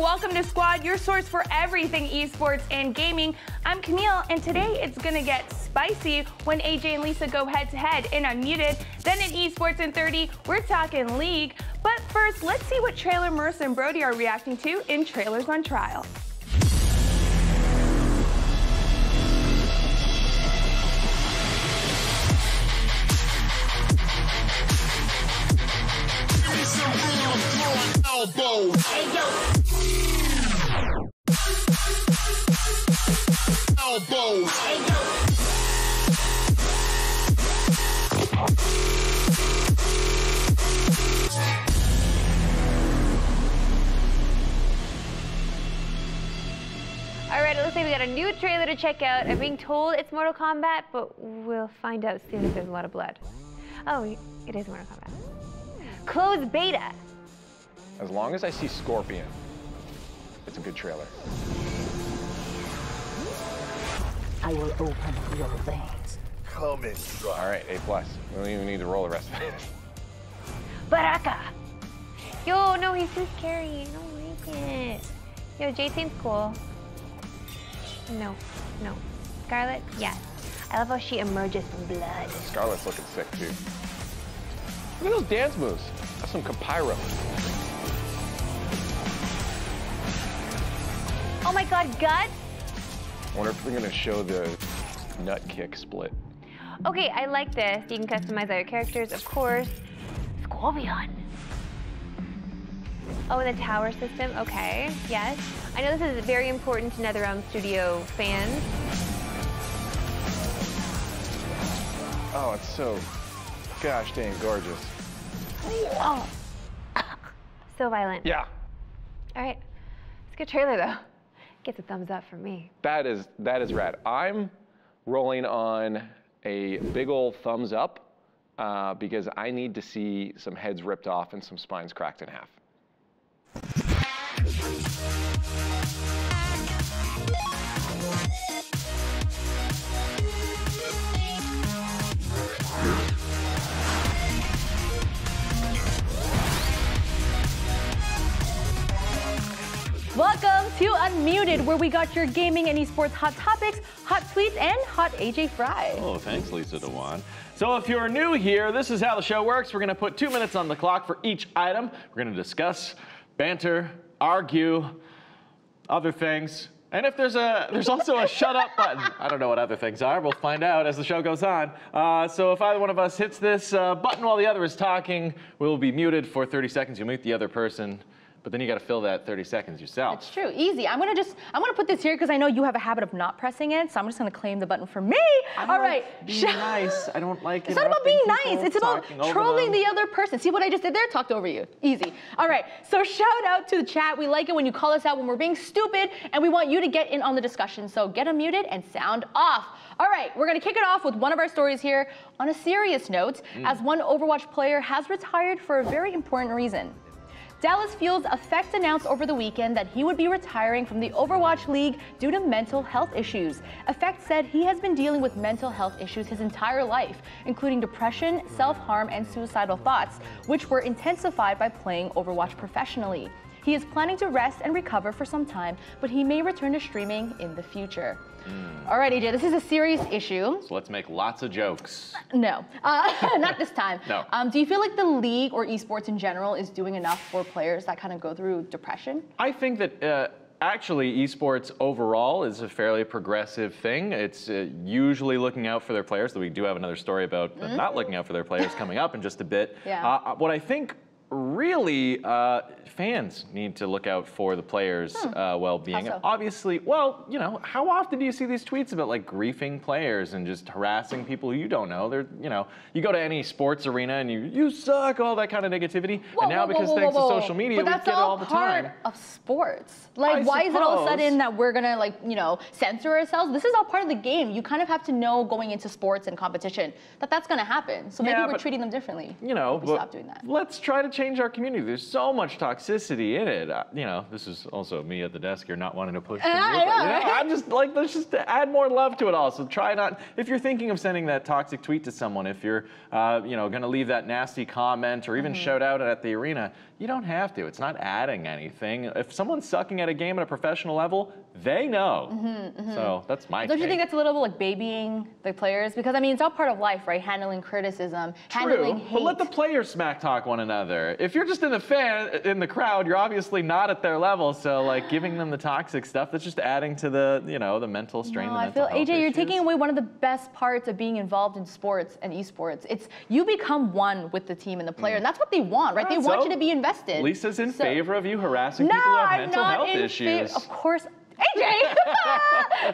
welcome to Squad, your source for everything esports and gaming. I'm Camille, and today it's gonna get spicy when AJ and Lisa go head-to-head in Unmuted. Then in esports in 30, we're talking League. But first, let's see what trailer Marissa and Brody are reacting to in Trailers on Trial. Hey, yo. Elbows. Hey, yo. Alright, it looks like we got a new trailer to check out. I'm being told it's Mortal Kombat, but we'll find out soon if there's a lot of blood. Oh, it is Mortal Kombat. Closed beta. As long as I see Scorpion, it's a good trailer. I will open your veins. Come in. All right, A+. We don't even need to roll the rest of it. Baraka! Yo, no, he's too scary. I don't like it. Yo, Jade seems cool. No. Scarlet, yes. I love how she emerges from blood. Scarlet's looking sick, too. Look at those dance moves. That's some Capyro. Oh my god, Gut? I wonder if they're gonna show the nut kick split. Okay, I like this. You can customize all your characters, of course. Scorpion. Oh, and the tower system, okay, yes. I know this is very important to NetherRealm Studio fans. Oh, it's so Gosh dang gorgeous. Oh. So violent. Yeah. All right. It's a good trailer, though. Gets a thumbs up from me. That is rad. I'm rolling on a big old thumbs up because I need to see some heads ripped off and some spines cracked in half. Welcome to Unmuted, where we got your gaming and esports hot topics, hot tweets, and hot AJ Fry. Oh, thanks, Lisa DeWan. So if you're new here, this is how the show works. We're going to put 2 minutes on the clock for each item. We're going to discuss, banter, argue, other things. And if there's also a shut up button. I don't know what other things are. We'll find out as the show goes on. So if either one of us hits this button while the other is talking, we'll be muted for 30 seconds. You'll mute the other person. But then you got to fill that 30 seconds yourself. It's true, easy. I'm gonna put this here because I know you have a habit of not pressing it, so I'm just gonna claim the button for me. All right. Being nice. I don't like it. It's not about being nice. It's about trolling the other person. See what I just did there? Talked over you. Easy. All right. So shout out to the chat. We like it when you call us out when we're being stupid, and we want you to get in on the discussion. So get unmuted and sound off. All right. We're gonna kick it off with one of our stories here on a serious note, as one Overwatch player has retired for a very important reason. Dallas Fuel's Effect announced over the weekend that he would be retiring from the Overwatch League due to mental health issues. Effect said he has been dealing with mental health issues his entire life, including depression, self-harm, and suicidal thoughts, which were intensified by playing Overwatch professionally. He is planning to rest and recover for some time, but he may return to streaming in the future. All right, AJ, this is a serious issue. So let's make lots of jokes. No, not this time. No. Do you feel like the league or esports in general is doing enough for players that kind of go through depression? I think that actually esports overall is a fairly progressive thing. It's usually looking out for their players, though we do have another story about not looking out for their players coming up in just a bit. Yeah. What I think really fans need to look out for the players' well-being. How so? Obviously, well, you know, how often do you see these tweets about like griefing players and just harassing people who you don't know? They're, you know, you go to any sports arena and you suck, all that kind of negativity. And now because thanks to social media, we get it all the time. But that's all part of sports. Like, why is it all of a sudden that we're gonna like, you know, censor ourselves? This is all part of the game. You kind of have to know going into sports and competition that that's gonna happen. So maybe we're treating them differently. You know, we stop doing that. Let's try to change our community. There's so much toxicity in it. You know, this is also me at the desk here not wanting to push. I'm just like, let's just add more love to it all. So try not, if you're thinking of sending that toxic tweet to someone, if you're, you know, gonna leave that nasty comment or even shout out at the arena, you don't have to. It's not adding anything. If someone's sucking at a game at a professional level, they know. So that's my Don't you think that's a little like babying the players? Because I mean, it's all part of life, right? Handling criticism, handling hate. But let the players smack talk one another. If you're just in the crowd, you're obviously not at their level. So like giving them the toxic stuff, that's just adding to the, you know, the mental strain. No, I feel AJ, you're taking away one of the best parts of being involved in sports and esports. It's you become one with the team and the player, and that's what they want, right? They want you to be invested. Lisa's in favor of you harassing people who have mental health issues. Of course. AJ!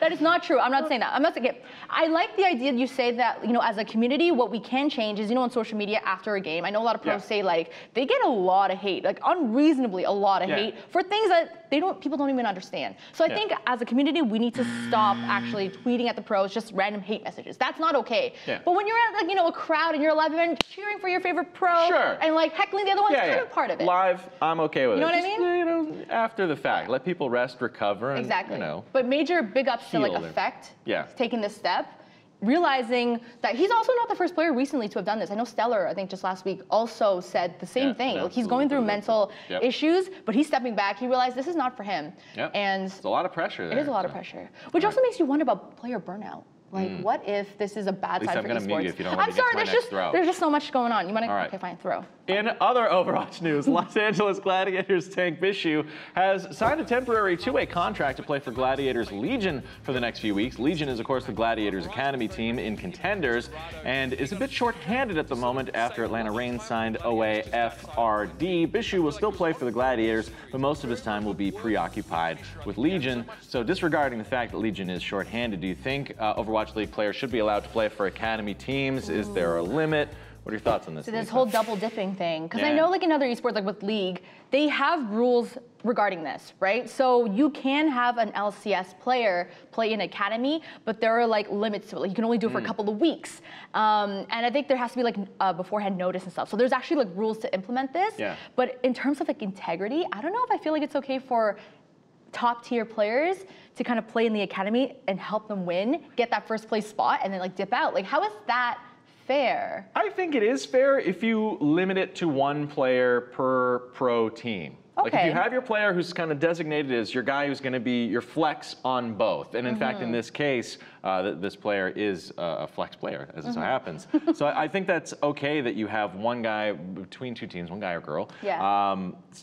That is not true. I'm not saying that. I'm not saying it. I like the idea you say that, you know, as a community, what we can change is, you know, on social media after a game, I know a lot of pros say like, they get a lot of hate, like unreasonably a lot of hate for things that people don't even understand. So I think as a community, we need to stop actually tweeting at the pros, just random hate messages. That's not okay. But when you're at like, you know, a crowd and you're a live event cheering for your favorite pro and like heckling the other one, it's kind of part of it. Live, I'm okay with it. You know what I mean? You know, after the fact, let people rest, recover, and exactly. You know, but major big ups to like Effect taking this step, realizing that he's also not the first player recently to have done this. I know Stellar, I think just last week, also said the same thing. Like he's going through mental issues, but he's stepping back. He realized this is not for him. And it's a lot of pressure there. It is a lot of pressure, which also makes you wonder about player burnout. Like, what if this is a bad time for esports? Mute you if you don't want to get to my next throw. There's just so much going on. You want to? Okay, fine, throw. In other Overwatch news, Los Angeles Gladiators tank Bishu has signed a temporary two-way contract to play for Gladiators Legion for the next few weeks. Legion is, of course, the Gladiators Academy team in Contenders and is a bit short-handed at the moment after Atlanta Reign signed OAFRD. Bishu will still play for the Gladiators, but most of his time will be preoccupied with Legion. So disregarding the fact that Legion is short-handed, do you think Overwatch League players should be allowed to play for Academy teams? Is there a limit? What are your thoughts on this? So this Lisa? whole double dipping thing, because I Yeah. know like in other esports, like with League, they have rules regarding this, right? So you can have an LCS player play in academy, but there are like limits to it. Like you can only do it for a couple of weeks. And I think there has to be like beforehand notice and stuff. So there's actually like rules to implement this. Yeah. But in terms of like integrity, I don't know if I feel like it's okay for top tier players to kind of play in the academy and help them win, get that first place spot, and then like dip out. Like how is that fair? I think it is fair if you limit it to one player per pro team. Like if you Okay. have your player who's kind of designated as your guy who's going to be your flex on both, and in fact in this case, this player is a flex player, as it so happens. So I think that's okay that you have one guy between two teams, one guy or girl. Yeah.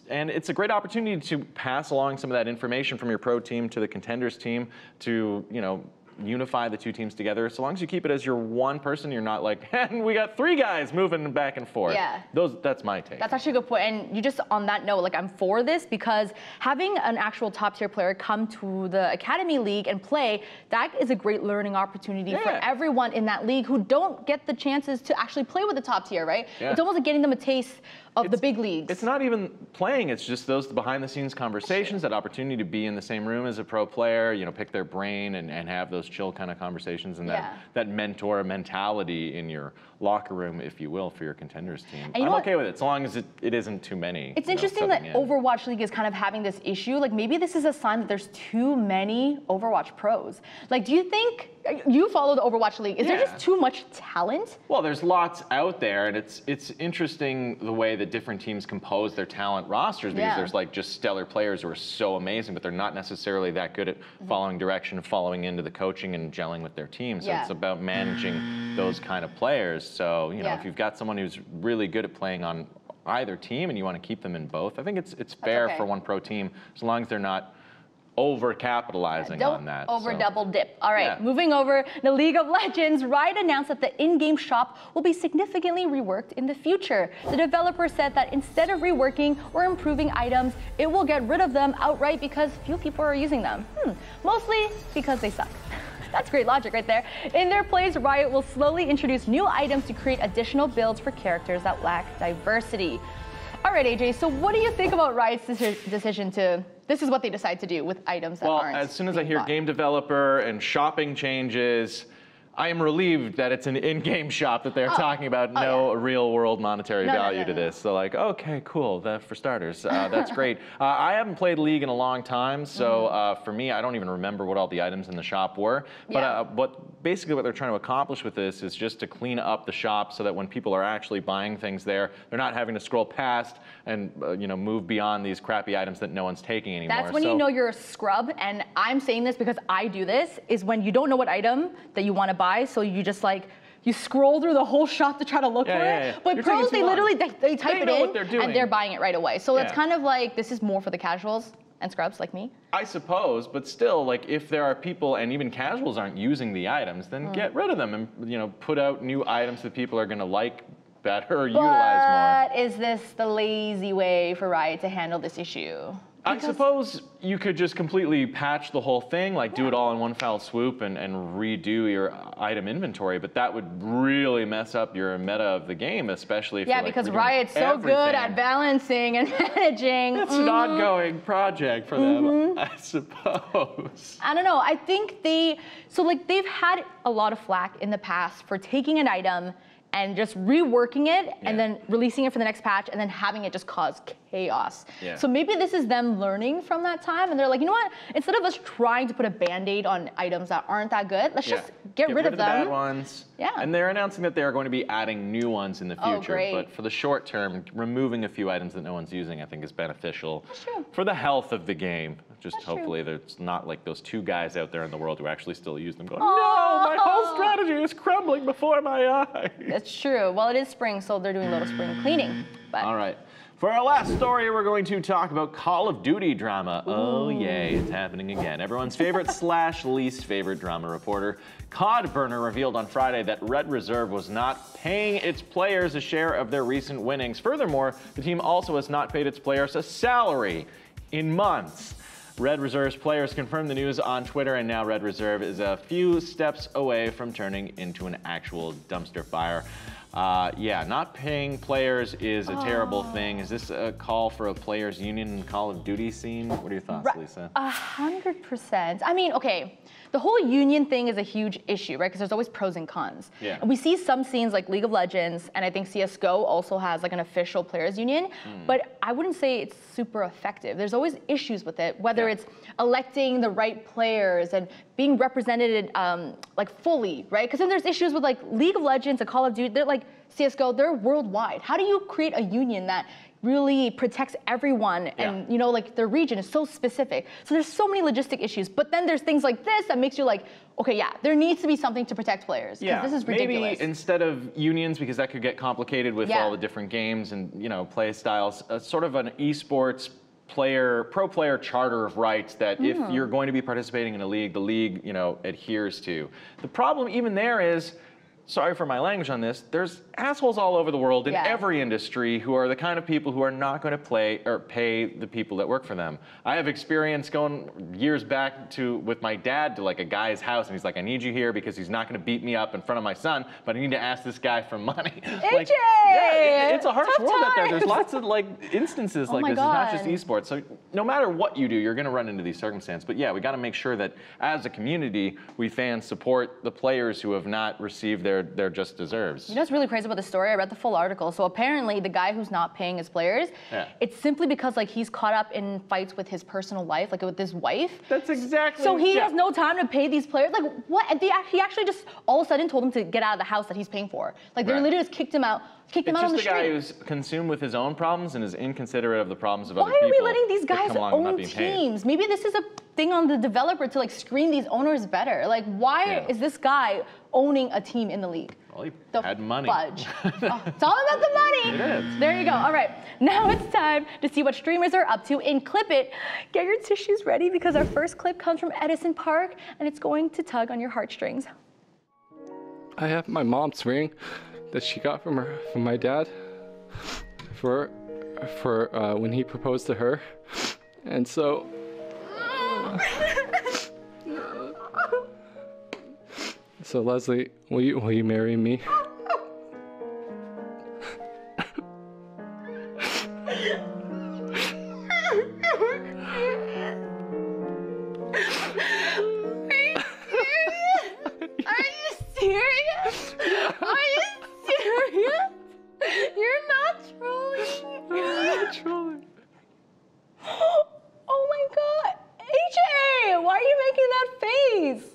And it's a great opportunity to pass along some of that information from your pro team to the contenders team to, you know, unify the two teams together. So long as you keep it as your one person, you're not like, and we got three guys moving back and forth. Yeah. That's my take. That's actually a good point. And you just, on that note, like I'm for this because having an actual top tier player come to the Academy League and play, that is a great learning opportunity for Yeah. everyone in that league who don't get the chances to actually play with the top tier, right? Yeah. It's almost like getting them a taste of the big leagues. It's not even playing, it's just those behind the scenes conversations, that opportunity to be in the same room as a pro player, you know, pick their brain and have those chill kind of conversations and Yeah. that mentor mentality in your locker room, if you will, for your contenders team. you I'm know what? okay with it, so long as it isn't too many. It's you know, interesting that subbing in. Overwatch League is kind of having this issue. Like maybe this is a sign that there's too many Overwatch pros. Like, do you think you follow the Overwatch League? Is there Yeah. just too much talent? Well, there's lots out there, and it's interesting the way that different teams compose their talent rosters, because Yeah. there's like just stellar players who are so amazing, but they're not necessarily that good at following direction, following into the coaching and gelling with their team. So Yeah. it's about managing those kind of players. So, you know, Yeah. if you've got someone who's really good at playing on either team and you want to keep them in both, I think it's fair okay. for one pro team, as long as they're not over capitalizing Don't on that. over so. double dip. All right, Yeah. moving over to League of Legends, Riot announced that the in-game shop will be significantly reworked in the future. The developer said that instead of reworking or improving items, it will get rid of them outright because few people are using them. Mostly because they suck. That's great logic right there. In their place, Riot will slowly introduce new items to create additional builds for characters that lack diversity. All right, AJ, so what do you think about Riot's decision to, this is what they decide to do with items that Well, aren't as soon as I being hear bought? game developer and shopping changes, I am relieved that it's an in-game shop that they're talking about. No real-world monetary value to this. So like, okay, cool. For starters, that's great. I haven't played League in a long time, so for me, I don't even remember what all the items in the shop were. But basically what they're trying to accomplish with this is just to clean up the shop so that when people are actually buying things there, they're not having to scroll past and you know, move beyond these crappy items that no one's taking anymore. That's when you know you're a scrub, and I'm saying this because I do this, is when you don't know what item that you want to buy, so you just like, you scroll through the whole shop to try to look for it. But You're pros, taking they too long. literally, they type it know in, what they're doing. and they're buying it right away. So it's Yeah. kind of like, this is more for the casuals and scrubs like me. I suppose, but still, like if there are people and even casuals aren't using the items, then get rid of them and you know put out new items that people are going to like better or utilize more. But is this the lazy way for Riot to handle this issue? I suppose you could just completely patch the whole thing, like do it all in one foul swoop and redo your item inventory, but that would really mess up your meta of the game, especially if Yeah, you're, like, because redoing Riot's so good everything. at balancing and managing. It's an ongoing project for them, I suppose. I don't know. I think they've had a lot of flack in the past for taking an item and just reworking it and then releasing it for the next patch and then having it just cause chaos. Yeah. So maybe this is them learning from that time and they're like, you know what? Instead of us trying to put a Band-Aid on items that aren't that good, let's just get rid of the them. bad ones. Yeah. And they're announcing that they are going to be adding new ones in the Oh, future. great. But for the short term, removing a few items that no one's using, I think, is beneficial true. for the health of the game. Just That's true. hopefully there's not like those two guys out there in the world who actually still use them going, Aw. no, my whole strategy is crumbling before my eyes. That's true. Well, it is spring, so they're doing a little spring cleaning. But All right. For our last story, we're going to talk about Call of Duty drama. Oh, yay, it's happening again. Everyone's favorite / least favorite drama reporter, Codburner, revealed on Friday that Red Reserve was not paying its players a share of their recent winnings. Furthermore, the team also has not paid its players a salary in months. Red Reserve's players confirmed the news on Twitter, and now Red Reserve is a few steps away from turning into an actual dumpster fire. Yeah, not paying players is a terrible thing. Is this a call for a players' union in the Call of Duty scene? What are your thoughts, Lisa? 100%. I mean, okay, the whole union thing is a huge issue, right? Because there's always pros and cons. Yeah. And we see some scenes like League of Legends, and I think CSGO also has like an official players' union, but I wouldn't say it's super effective. There's always issues with it, whether it's electing the right players and being represented like fully, right? Because then there's issues with like League of Legends and Call of Duty. They're like CSGO, they're worldwide. How do you create a union that really protects everyone and you know, like their region is so specific? So there's so many logistic issues, but then there's things like this that makes you like, okay, yeah, there needs to be something to protect players. Yeah, this is ridiculous. maybe instead of unions, because that could get complicated with all the different games and, you know, play styles, sort of an esports pro player charter of rights that if you're going to be participating in a league, the league, you know, adheres to. The problem even there is, sorry for my language on this, there's assholes all over the world in every industry who are the kind of people who are not going to play or pay the people that work for them. I have experience going years back with my dad to like a guy's house, and he's like, I need you here because he's not going to beat me up in front of my son, but I need to ask this guy for money. AJ! Yeah, it's a harsh Tough world out there. times. There's lots of like instances like my this. It's not just God. esports. So no matter what you do, you're going to run into these circumstances. But yeah, we got to make sure that as a community, we fans support the players who have not received their just deserves. You know what's really crazy about the story? I read the full article. So apparently the guy who's not paying his players, it's simply because like he's caught up in fights with his personal life, like with his wife. That's exactly. So he has no time to pay these players. Like what? And he actually just all of a sudden told him to get out of the house that he's paying for. Like they literally just kicked him out. Kicked him out on the street. It's just a guy who's consumed with his own problems and is inconsiderate of the problems of other people. Why are we letting these guys own teams? Maybe this is a thing on the developer to like screen these owners better. Like why is this guy owning a team in the league? Well, he had money. Fudge. It's all about the money. It is. There you go. All right. Now it's time to see what streamers are up to in Clip It. Get your tissues ready because our first clip comes from Edison Park and it's going to tug on your heartstrings. I have my mom's ring that she got from my dad for when he proposed to her, and so so Leslie, will you marry me? You're not trolling. You're not trolling. Oh my God, AJ, why are you making that face?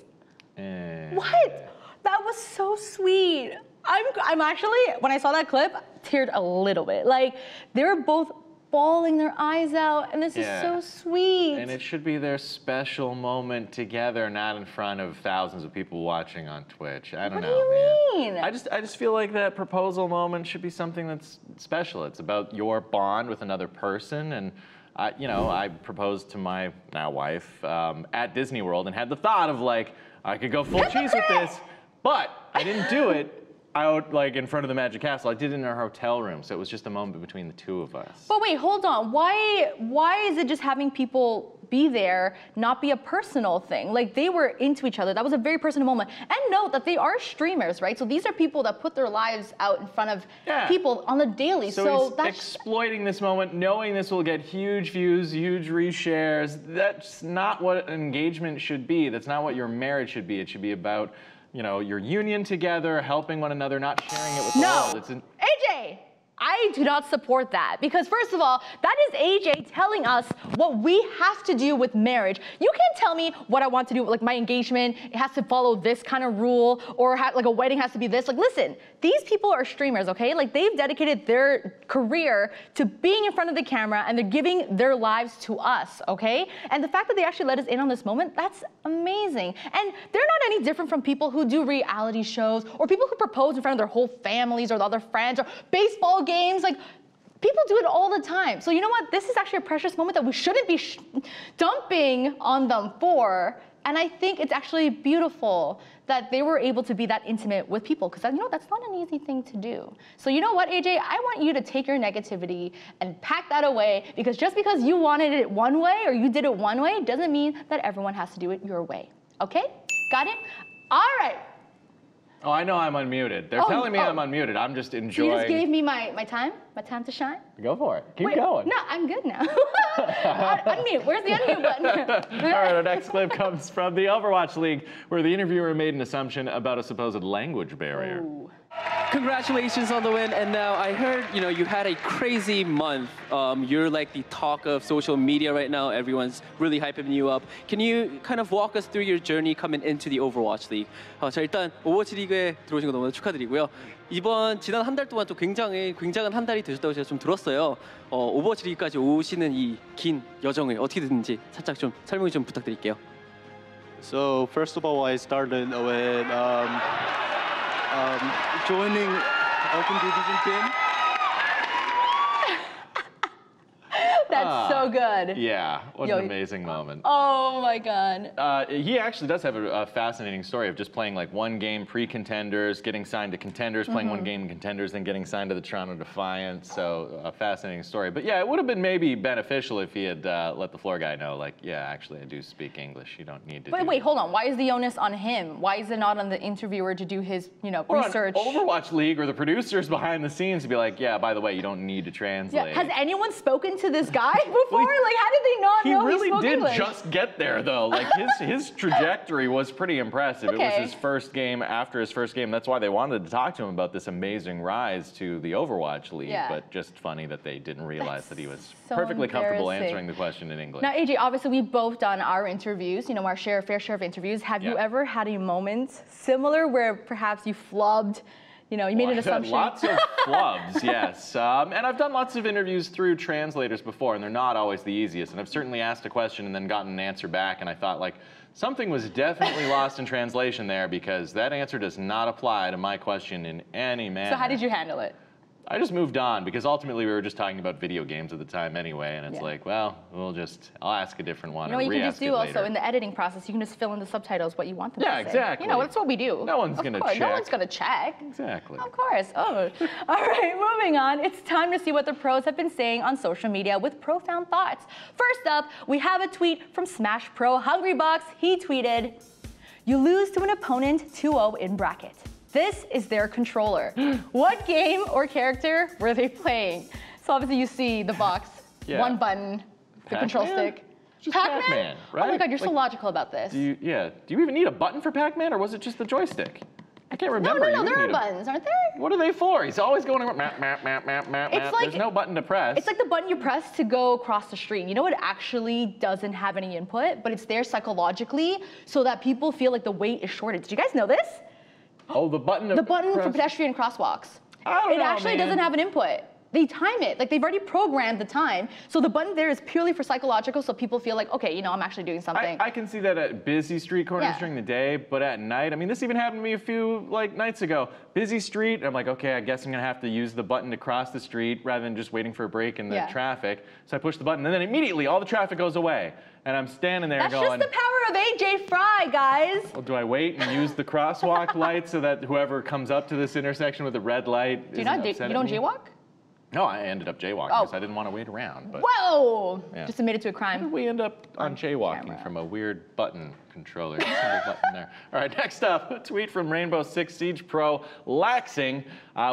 What? That was so sweet. I'm actually, when I saw that clip, teared a little bit. Like they were both bawling their eyes out, and this is so sweet. And it should be their special moment together, not in front of thousands of people watching on Twitch. I don't know, What do you mean? I just feel like that proposal moment should be something that's special. It's about your bond with another person, and I proposed to my now wife at Disney World and had the thought of like I could go full cheese with this, but I didn't do it out like in front of the Magic Castle. I did it in our hotel room, so it was just a moment between the two of us. But wait, hold on. Why is it just having people be there not be a personal thing? Like they were into each other. That was a very personal moment. And note that they are streamers, right? So these are people that put their lives out in front of people on the daily. So he's that's exploiting this moment, knowing this will get huge views, huge reshares. That's not what engagement should be. That's not what your marriage should be. It should be about your union together, helping one another, not sharing it with the world. AJ, I do not support that because first of all, that is AJ telling us what we have to do with marriage. You can't tell me what I want to do, like my engagement, it has to follow this kind of rule or like a wedding has to be this. Like listen, these people are streamers, okay? Like they've dedicated their career to being in front of the camera and they're giving their lives to us, okay? And the fact that they actually let us in on this moment, that's amazing. And they're not any different from people who do reality shows or people who propose in front of their whole families or other friends or baseball games. Like people do it all the time. So you know what? This is actually a precious moment that we shouldn't be dumping on them for. And I think it's actually beautiful that they were able to be that intimate with people because that's not an easy thing to do. So you know what, AJ? I want you to take your negativity and pack that away because just because you wanted it one way or you did it one way doesn't mean that everyone has to do it your way. Okay? Got it? All right. Oh, I know I'm unmuted. They're telling me I'm unmuted. I'm just enjoying. So you just gave me my time to shine? Go for it. Keep Wait, going. No, I'm good now. Unmute. Where's the unmute button? All right, our next clip comes from the Overwatch League, where the interviewer made an assumption about a supposed language barrier. Ooh. Congratulations on the win, and now I heard you had a crazy month. You're like the talk of social media right now. Everyone's really hyping you up. Can you kind of walk us through your journey coming into the Overwatch League? 자, 일단 오버워치 리그에 들어오신 거 너무 축하드리고요. 지난 한 달 동안 또 굉장한 한 달이 되셨다고 제가 좀 들었어요. 오버워치 리그까지 오시는 이 긴 여정을 어떻게든지 살짝 좀 설명 좀 부탁드릴게요. So first of all, I started with joining Open Division team. That's so good. Yeah, what an amazing moment. Oh my God. He actually does have a fascinating story of just playing like one game pre-contenders, getting signed to contenders, playing one game in contenders, then getting signed to the Toronto Defiance. So a fascinating story. But yeah, it would have been maybe beneficial if he had let the floor guy know, like, yeah, actually I do speak English. You don't need to. But wait, hold on. Why is the onus on him? Why is it not on the interviewer to do his, research? On Overwatch League or the producers behind the scenes to be like, yeah, by the way, you don't need to translate. Yeah. Has anyone spoken to this guy before? Like, how did they not know he really spoke did English? just get there, though. Like, his trajectory was pretty impressive. Okay. It was his first game after his first game. That's why they wanted to talk to him about this amazing rise to the Overwatch League. Yeah. But just funny that they didn't realize that he was so perfectly comfortable embarrassing. answering the question in English. Now, AJ, obviously we've both done our interviews, our fair share of interviews. Have you ever had a moment similar where perhaps you flubbed? You made an assumption. I've had lots of flubs, yes. And I've done lots of interviews through translators before, and they're not always the easiest. And I've certainly asked a question and then gotten an answer back, and I thought, like, something was definitely lost in translation there because that answer does not apply to my question in any manner. So how did you handle it? I just moved on because ultimately we were just talking about video games at the time anyway, and it's like, well, I'll ask a different one. You know what you can just do also later. in the editing process? You can just fill in the subtitles what you want them to say. Yeah, exactly. That's what we do. No one's gonna check. No one's gonna check. Exactly. Of course. Oh. All right, moving on. It's time to see what the pros have been saying on social media with profound thoughts. First up, we have a tweet from Smash Pro Hungrybox. He tweeted, "You lose to an opponent 2-0 in bracket. This is their controller. What game or character were they playing?" So obviously you see the box, one button, the control stick. Just Pac-Man, right? Oh my God, you're so logical about this. Do you even need a button for Pac-Man, or was it just the joystick? I can't remember. No, there are buttons, aren't there? What are they for? He's always going around, map. There's no button to press. It's like the button you press to go across the street. It actually doesn't have any input, but it's there psychologically so that people feel like the wait is shorted. Did you guys know this? Oh, the button. The button for pedestrian crosswalks. It actually doesn't have an input. They time it. Like, they've already programmed the time. So the button there is purely for psychological, so people feel like, okay, I'm actually doing something. I can see that at busy street corners during the day, but at night, this even happened to me a few nights ago. Busy street, I'm like, okay, I guess I'm gonna have to use the button to cross the street rather than just waiting for a break in the traffic. So I push the button, and then immediately all the traffic goes away. And I'm standing there going... That's just the power of AJ Fry, guys. Well, do I wait and use the crosswalk light so that whoever comes up to this intersection with a red light you don't jaywalk? No, I ended up jaywalking because I didn't want to wait around. But whoa! Yeah. Just admitted to a crime. How did we end up on jaywalking from a weird button controller? Single button there. All right, next up, a tweet from Rainbow Six Siege Pro Laxing.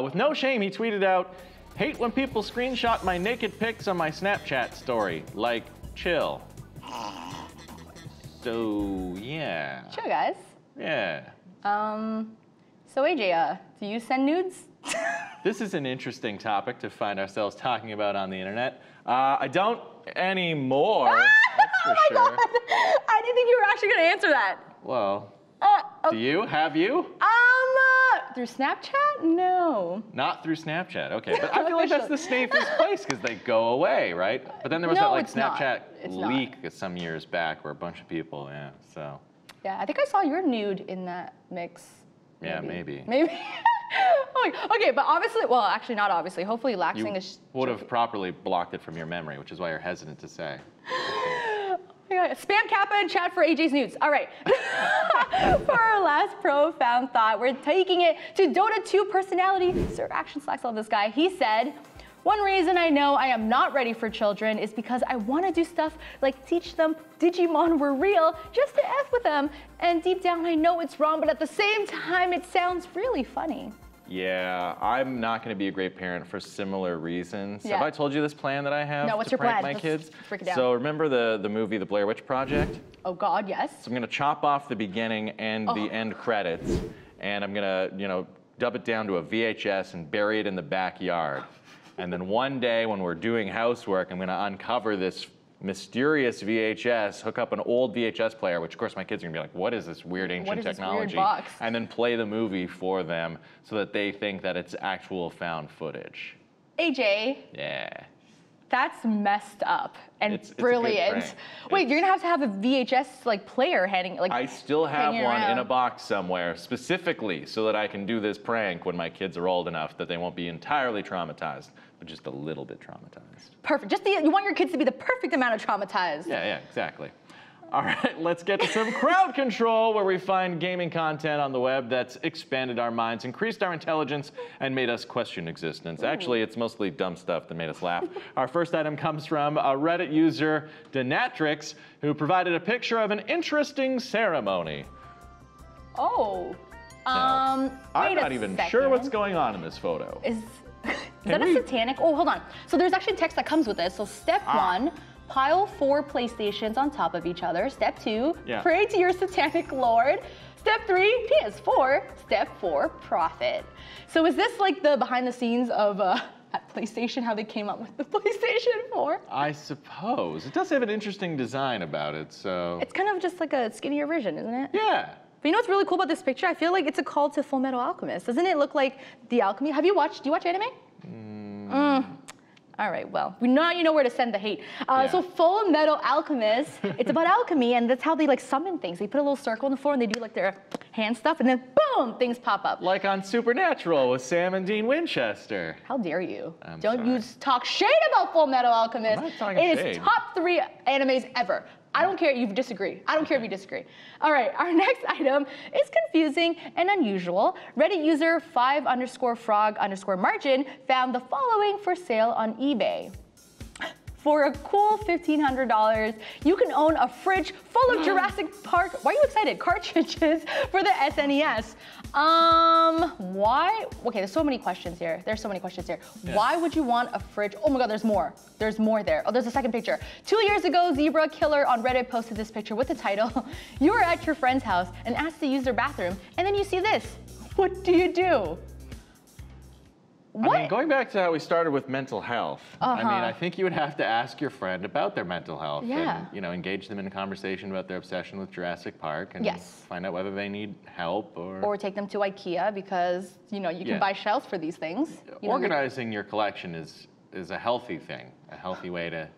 With no shame, he tweeted out, "Hate when people screenshot my naked pics on my Snapchat story. Like, chill." So, yeah. Chill, guys. Yeah. So AJ, do you send nudes? This is an interesting topic to find ourselves talking about on the internet. I don't anymore, that's for sure. God. I didn't think you were actually going to answer that. Well, do you? Have you? Through Snapchat? No. Not through Snapchat, okay. But I feel like that's the safest place because they go away, right? But then there was that Snapchat leak some years back where a bunch of people, so. Yeah, I think I saw your nude in that mix. Yeah, maybe. Maybe. Okay, but obviously, well, actually not obviously. Hopefully Laxing is... would have properly blocked it from your memory, which is why you're hesitant to say. Spam Kappa in chat for AJ's nudes. All right. For our last profound thought, we're taking it to Dota 2 personality. Sir Action Slacks, love this guy. He said, One reason I know I am not ready for children is because I want to do stuff like teach them Digimon were real just to F with them. And deep down I know it's wrong, but at the same time it sounds really funny. Yeah, I'm not going to be a great parent for similar reasons. Yeah. Have I told you this plan that I have No, what's to your prank plan? my kids? Let's break it down. So remember the movie The Blair Witch Project? Oh God, yes. So I'm going to chop off the beginning and the end credits, and I'm going to, dub it down to a VHS and bury it in the backyard. And then one day when we're doing housework, I'm going to uncover this mysterious VHS, hook up an old VHS player, which of course my kids are going to be like, what is this weird ancient technology? Box? And then play the movie for them so that they think that it's actual found footage. AJ, Yeah. that's messed up and It's a good brilliant. prank. Wait, you're gonna have a VHS like player hanging like. I still have hanging one in around. a box somewhere, specifically so that I can do this prank when my kids are old enough that they won't be entirely traumatized, but just a little bit traumatized. Perfect. You want your kids to be the perfect amount of traumatized. Yeah, exactly. All right, let's get to some crowd control, where we find gaming content on the web that's expanded our minds, increased our intelligence, and made us question existence. Actually, it's mostly dumb stuff that made us laugh. Our first item comes from a Reddit user, Denatrix, who provided a picture of an interesting ceremony. Oh. Now, I'm wait not a even second. sure what's going on in this photo. Is that a satanic? Oh, hold on. So there's actually text that comes with this. So step 1, pile 4 PlayStations on top of each other. Step 2, pray to your satanic lord. Step 3, PS4. Step 4, profit. So is this like the behind the scenes of at PlayStation, how they came up with the PlayStation 4? I suppose. It does have an interesting design about it, so. It's kind of just like a skinnier version, isn't it? Yeah. But you know what's really cool about this picture? I feel like it's a call to Full Metal Alchemist. Doesn't it look like the alchemy? Do you watch anime? All right, well, now you know where to send the hate. So Full Metal Alchemist, it's about alchemy, and that's how they like summon things. They put a little circle on the floor and they do like their hand stuff, and then boom, things pop up. Like on Supernatural with Sam and Dean Winchester. How dare you? I'm Don't sorry. you talk shade about Full Metal Alchemist. I'm not talking It shade. is top 3 animes ever. I don't care if you disagree. I don't care if you disagree. All right, our next item is confusing and unusual. Reddit user 5_frog_margin found the following for sale on eBay. For a cool $1,500, you can own a fridge full of Jurassic Park, why are you excited? Cartridges for the SNES. Why? Okay, there's so many questions here. Why would you want a fridge? Oh my God, there's more. There's more there. Oh, there's a second picture. 2 years ago, Zebra Killer on Reddit posted this picture with the title, you were at your friend's house and asked to use their bathroom, and then you see this. What do you do? What? I mean, going back to how we started with mental health, I mean, I think you would have to ask your friend about their mental health and, engage them in a conversation about their obsession with Jurassic Park and find out whether they need help or take them to IKEA because, you can buy shelves for these things. Organizing your collection is a healthy thing, a healthy way to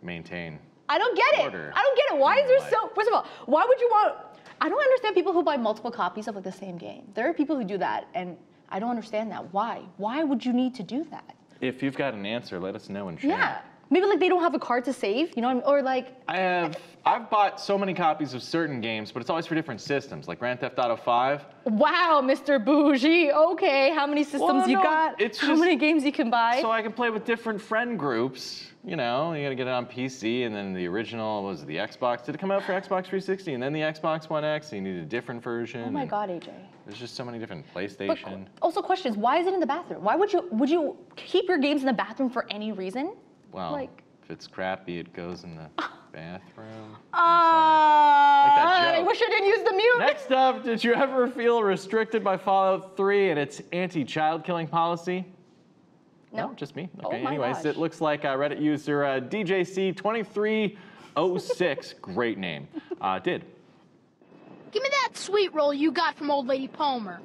maintain I don't get order. it. I don't get it. Why is there so, first of all, why would you want, I don't understand people who buy multiple copies of like the same game. There are people who do that, and I don't understand that. Why? Why would you need to do that? If you've got an answer, let us know and share. Yeah. Maybe like they don't have a card to save, or like. I've bought so many copies of certain games, but it's always for different systems, like Grand Theft Auto 5. Wow, Mr. Bougie. Okay, how many systems you got? How many games you can buy? So I can play with different friend groups. You gotta get it on PC, and then the original was the Xbox. Did it come out for Xbox 360 and then the Xbox One X? So you need a different version. Oh my God, AJ. There's just so many different PlayStation. But also questions, why is it in the bathroom? Why would you keep your games in the bathroom for any reason? Well, if it's crappy, it goes in the bathroom. I wish I didn't use the mute. Next up, did you ever feel restricted by Fallout 3 and its anti-child killing policy? No, just me. Okay, anyways, it looks like Reddit user DJC2306, great name, did. Give me that sweet roll you got from Old Lady Palmer.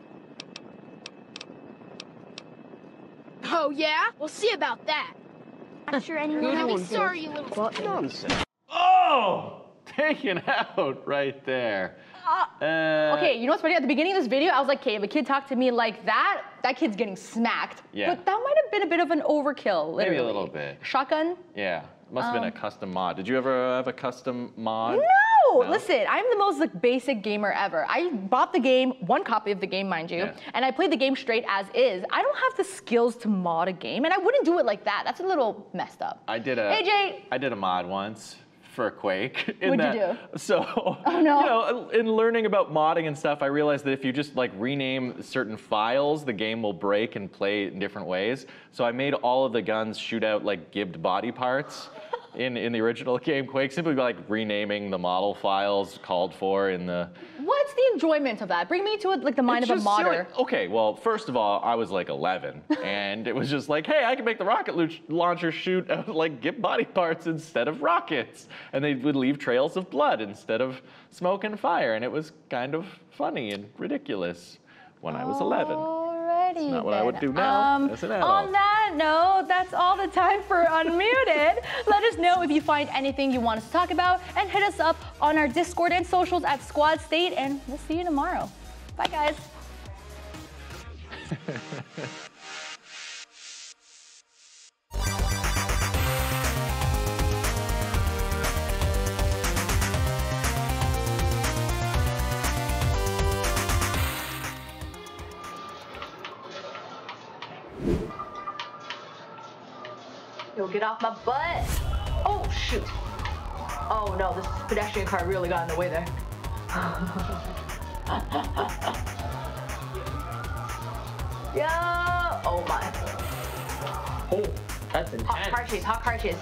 Oh, yeah? We'll see about that. I'm sure anyone Let me else sorry, you little... What nonsense? Oh! Taken out right there. Okay, you know what's funny? At the beginning of this video, I was like, okay, if a kid talked to me like that, that kid's getting smacked. Yeah. But that might have been a bit of an overkill, literally. Maybe a little bit. Shotgun? Yeah, must have been a custom mod. Did you ever have a custom mod? No! No, listen, I'm the most basic gamer ever. I bought the game, one copy of the game, mind you, and I played the game straight as is. I don't have the skills to mod a game, and I wouldn't do it like that. That's a little messed up. I did a mod once for Quake. What'd you do? So, oh no. You know, in learning about modding and stuff, I realized that if you just like rename certain files, the game will break and play in different ways. So I made all of the guns shoot out like gibbed body parts. In the original game Quake, simply by like renaming the model files called for in the... What's the enjoyment of that? Bring me to like the mind of a modder. Okay, well, first of all, I was like 11, and it was just like, hey, I can make the rocket launcher shoot out like gibbed body parts instead of rockets, and they would leave trails of blood instead of smoke and fire, and it was kind of funny and ridiculous when I was 11. It's not what I would do now as an adult. On that note, that's all the time for Unmuted. Let us know if you find anything you want us to talk about, and hit us up on our Discord and socials at Squad State, and we'll see you tomorrow. Bye, guys. Yo, get off my butt. Oh, shoot. Oh, no, this pedestrian car really got in the way there. Yeah. Oh, my. Oh, that's intense. Hot car chase.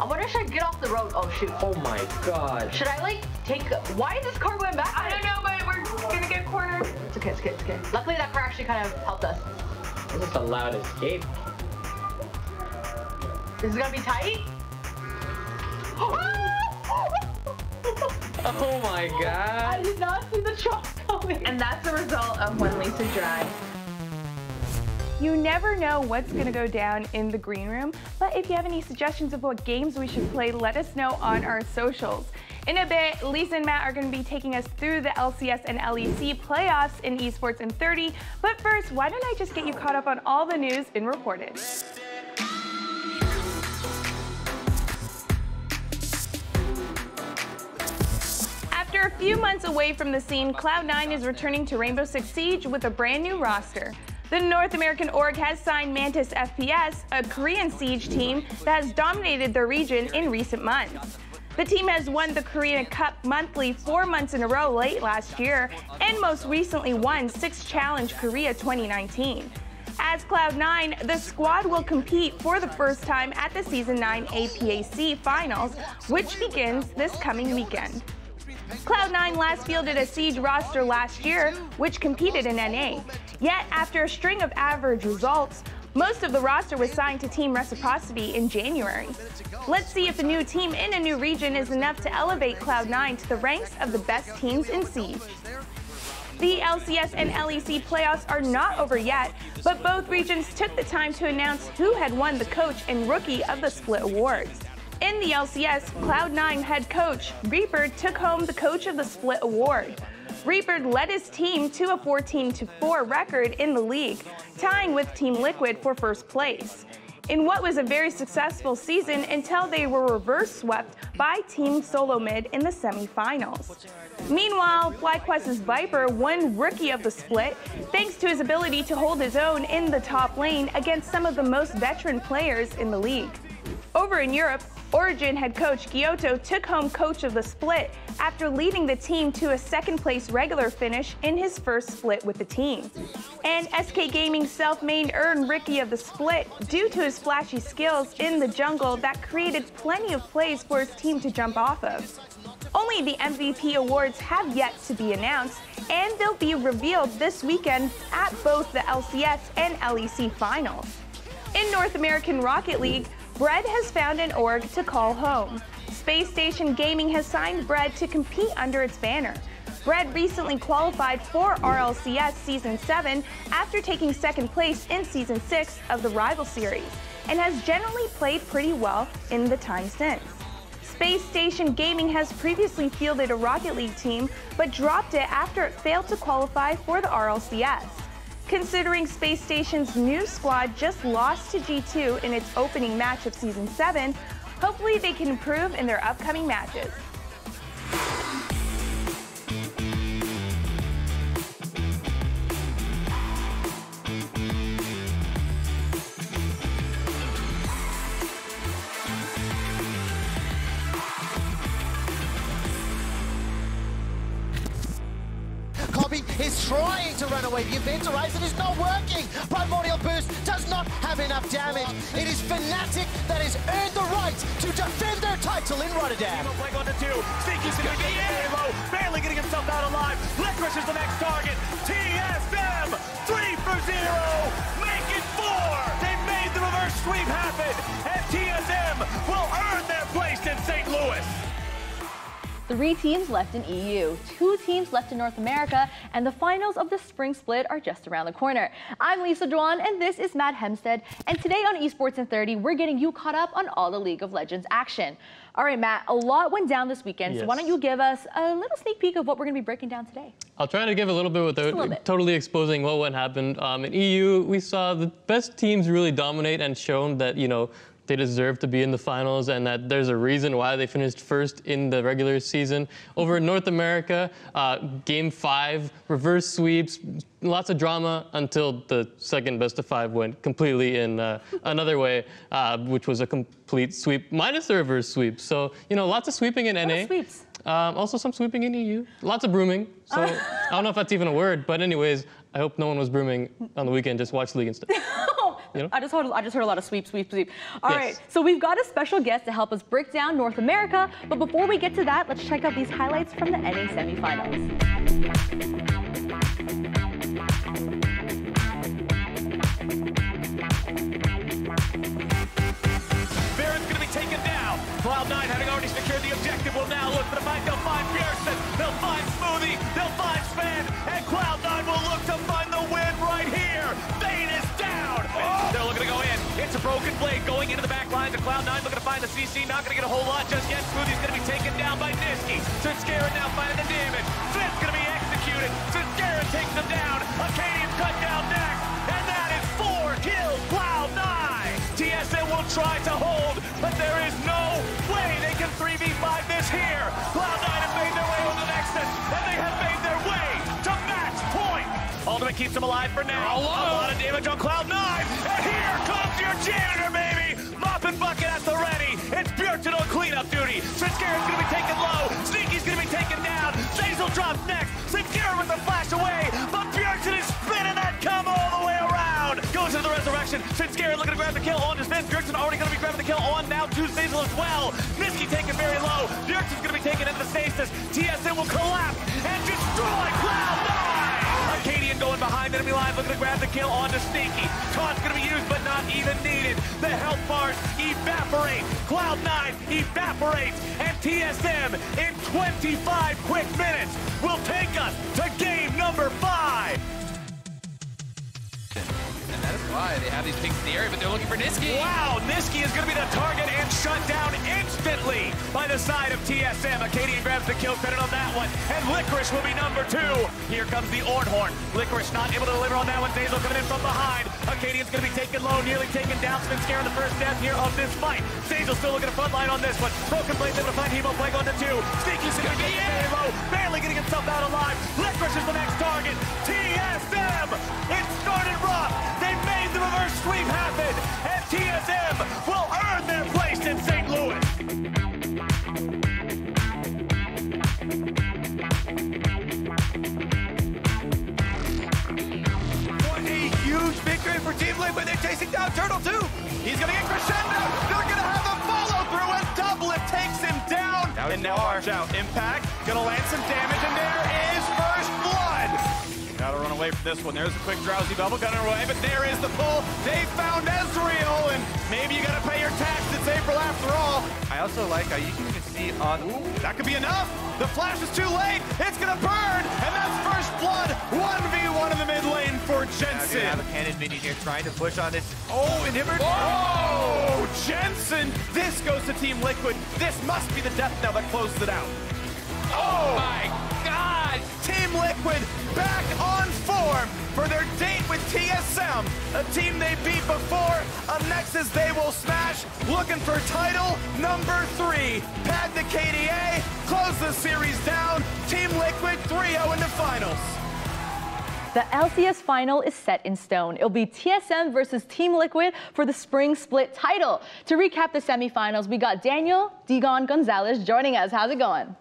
I wonder, should I get off the road? Oh, shoot. Oh, my God. Should I, like, take... Why is this car going back? I don't know, but we're gonna get cornered. It's okay, it's okay, it's okay. Luckily, that car actually kind of helped us. This is a loud escape. This is gonna be tight. Oh my God. I did not see the truck coming. And that's the result of when Lisa drives. You never know what's gonna go down in the green room, but if you have any suggestions of what games we should play, let us know on our socials. In a bit, Lisa and Matt are going to be taking us through the LCS and LEC playoffs in esports in 30. But first, why don't I just get you caught up on all the news in Reported. After a few months away from the scene, Cloud9 is returning to Rainbow Six Siege with a brand new roster. The North American org has signed Mantis FPS, a Korean Siege team that has dominated their region in recent months. The team has won the Korean Cup monthly 4 months in a row late last year, and most recently won 6 Challenge Korea 2019. As Cloud9, the squad will compete for the first time at the Season 9 APAC Finals, which begins this coming weekend. Cloud9 last fielded a Siege roster last year, which competed in NA. Yet, after a string of average results, most of the roster was signed to Team Reciprocity in January. Let's see if the new team in a new region is enough to elevate Cloud9 to the ranks of the best teams in Siege. The LCS and LEC playoffs are not over yet, but both regions took the time to announce who had won the Coach and Rookie of the Split Awards. In the LCS, Cloud9 head coach Reaper took home the Coach of the Split Award. Reaper led his team to a 14-4 record in the league, tying with Team Liquid for first place, in what was a very successful season until they were reverse swept by Team Solo Mid in the semifinals. Meanwhile, FlyQuest's Viper won Rookie of the Split thanks to his ability to hold his own in the top lane against some of the most veteran players in the league. Over in Europe, Origin head coach Giotto took home Coach of the Split after leading the team to a second-place regular finish in his first split with the team. And SK Gaming self-made earned Rookie of the Split due to his flashy skills in the jungle that created plenty of plays for his team to jump off of. Only the MVP awards have yet to be announced, and they'll be revealed this weekend at both the LCS and LEC finals. In North American Rocket League, Bread has found an org to call home. Space Station Gaming has signed Bread to compete under its banner. Bread recently qualified for RLCS Season 7 after taking second place in Season 6 of the Rival Series, and has generally played pretty well in the time since. Space Station Gaming has previously fielded a Rocket League team, but dropped it after it failed to qualify for the RLCS. Considering Space Station's new squad just lost to G2 in its opening match of Season 7, Hopefully they can improve in their upcoming matches. Is trying to run away. The Event Horizon is not working. Primordial Boost does not have enough damage. It is Fnatic that has earned the right to defend their title in Rotterdam. Playing on to 2. Sneaky's going to be very low. Barely getting himself out alive. Licorice is the next target. TSM 3 for 0. Make it 4. They made the reverse sweep happen. And TSM will earn their place in St. Louis. 3 teams left in EU, 2 teams left in North America, and the finals of the spring split are just around the corner. I'm Lisa dGON, and this is Matt Hempstead, and today on Esports in 30, we're getting you caught up on all the League of Legends action. All right, Matt, a lot went down this weekend, so why don't you give us a little sneak peek of what we're going to be breaking down today? I'll try to give a little bit without totally exposing what happened. In EU, we saw the best teams really dominate and shown that, you know, they deserve to be in the finals and that there's a reason why they finished first in the regular season. Over in North America, Game 5, reverse sweeps, lots of drama until the second best of 5 went completely in another way, which was a complete sweep minus the reverse sweep. So, you know, lots of sweeping in NA. Sweeps. Also some sweeping in EU. Lots of brooming. So I don't know if that's even a word, but anyways, I hope no one was brooming on the weekend. Just watch the league instead. You know? I just heard a lot of sweep, sweep, sweep. All right, so we've got a special guest to help us break down North America. But before we get to that, let's check out these highlights from the NA semifinals. Baron's going to be taken down. Cloud9, having already secured the objective, will now look for the fight. They'll find Pearson, they'll find Smoothie, they'll find Sven, and Cloud9 will look to find the win right here. Vayne is down. They're looking to go in. It's a broken blade going into the back lines of Cloud9, looking to find the CC. Not going to get a whole lot just yet. Smoothie's going to be taken down by Niski. Sinskaren now finding the damage. Sven's going to be executed. Sinskaren takes him down. Acadian's cut down next. And that is 4 kills Cloud9. TSM will try to hold, but there is no way they can 3v5 this here. Cloud9 have made their way on the Nexus, and they have made their way to match point. Ultimate keeps them alive for now. A lot of damage on Cloud9, and here comes your janitor, baby. Mop and bucket at the ready. It's Bjergsen on cleanup duty. Sinskaren's gonna be taken low. Sneaky's gonna be taken down. Zazel drops next. Sinkaren with the flash away, but Bjergsen is spinning that come all the way around. Goes into the resurrection. Sinskaren looking to grab the kill on his fence. Bjergsen already gonna be grabbing the kill on now to Zazel as well. Niski taken very low. Bjergsen's gonna be taken into the stasis. TSM will collapse and destroy Cloud9. Acadian going behind enemy lines, looking to grab the kill onto Sneaky. Taunt's gonna be used, but not even needed. The health bars evaporate. Cloud9 evaporates, and TSM in 25 quick minutes will take us to game number 5. And that is why they have these pings in the area, but they're looking for Niski. Wow, Niski is going to be the target and shut down instantly by the side of TSM. Acadian grabs the kill credit on that one, and Licorice will be number 2. Here comes the Ornhorn. Licorice not able to deliver on that one. Zazel coming in from behind. Acadian's going to be taken low, nearly taken down. Sinskaren the first death here of this fight. Zazel still looking to front line on this one. Broken Blade's able to find Hemo Plague on the 2. Sneaky's going to be very low, barely getting himself out alive. Licorice is the next target. TSM, it started rough. They made the reverse sweep happen, and TSM will earn their place in St. Louis. What a huge victory for Team Liquid. They're chasing down Turtle too. He's going to get crescendo. They're going to have the follow through, and Doublet takes him down. And now watch out. Impact going to land some damage, and there is first blood. Gotta run away from this one. There's a quick drowsy bubble gunning away, but there is the pull. They found Ezreal, and maybe you gotta pay your tax. It's April after all. I also like how you can even see on. That could be enough. The flash is too late. It's gonna burn, and that's first blood. 1v1 in the mid lane for Jensen. Now have a cannon minion here trying to push on this. Oh, inhibitor. Oh, Jensen. This goes to Team Liquid. This must be the death knell that closed it out. Oh my God! Team Liquid back on form. for their date with TSM, a team they beat before. Up next is They Will Smash, looking for title number 3. Pad the KDA, close the series down. Team Liquid 3-0 in the finals. The LCS final is set in stone. It'll be TSM versus Team Liquid for the spring split title. To recap the semifinals, we got Daniel dGON Gonzalez joining us. How's it going?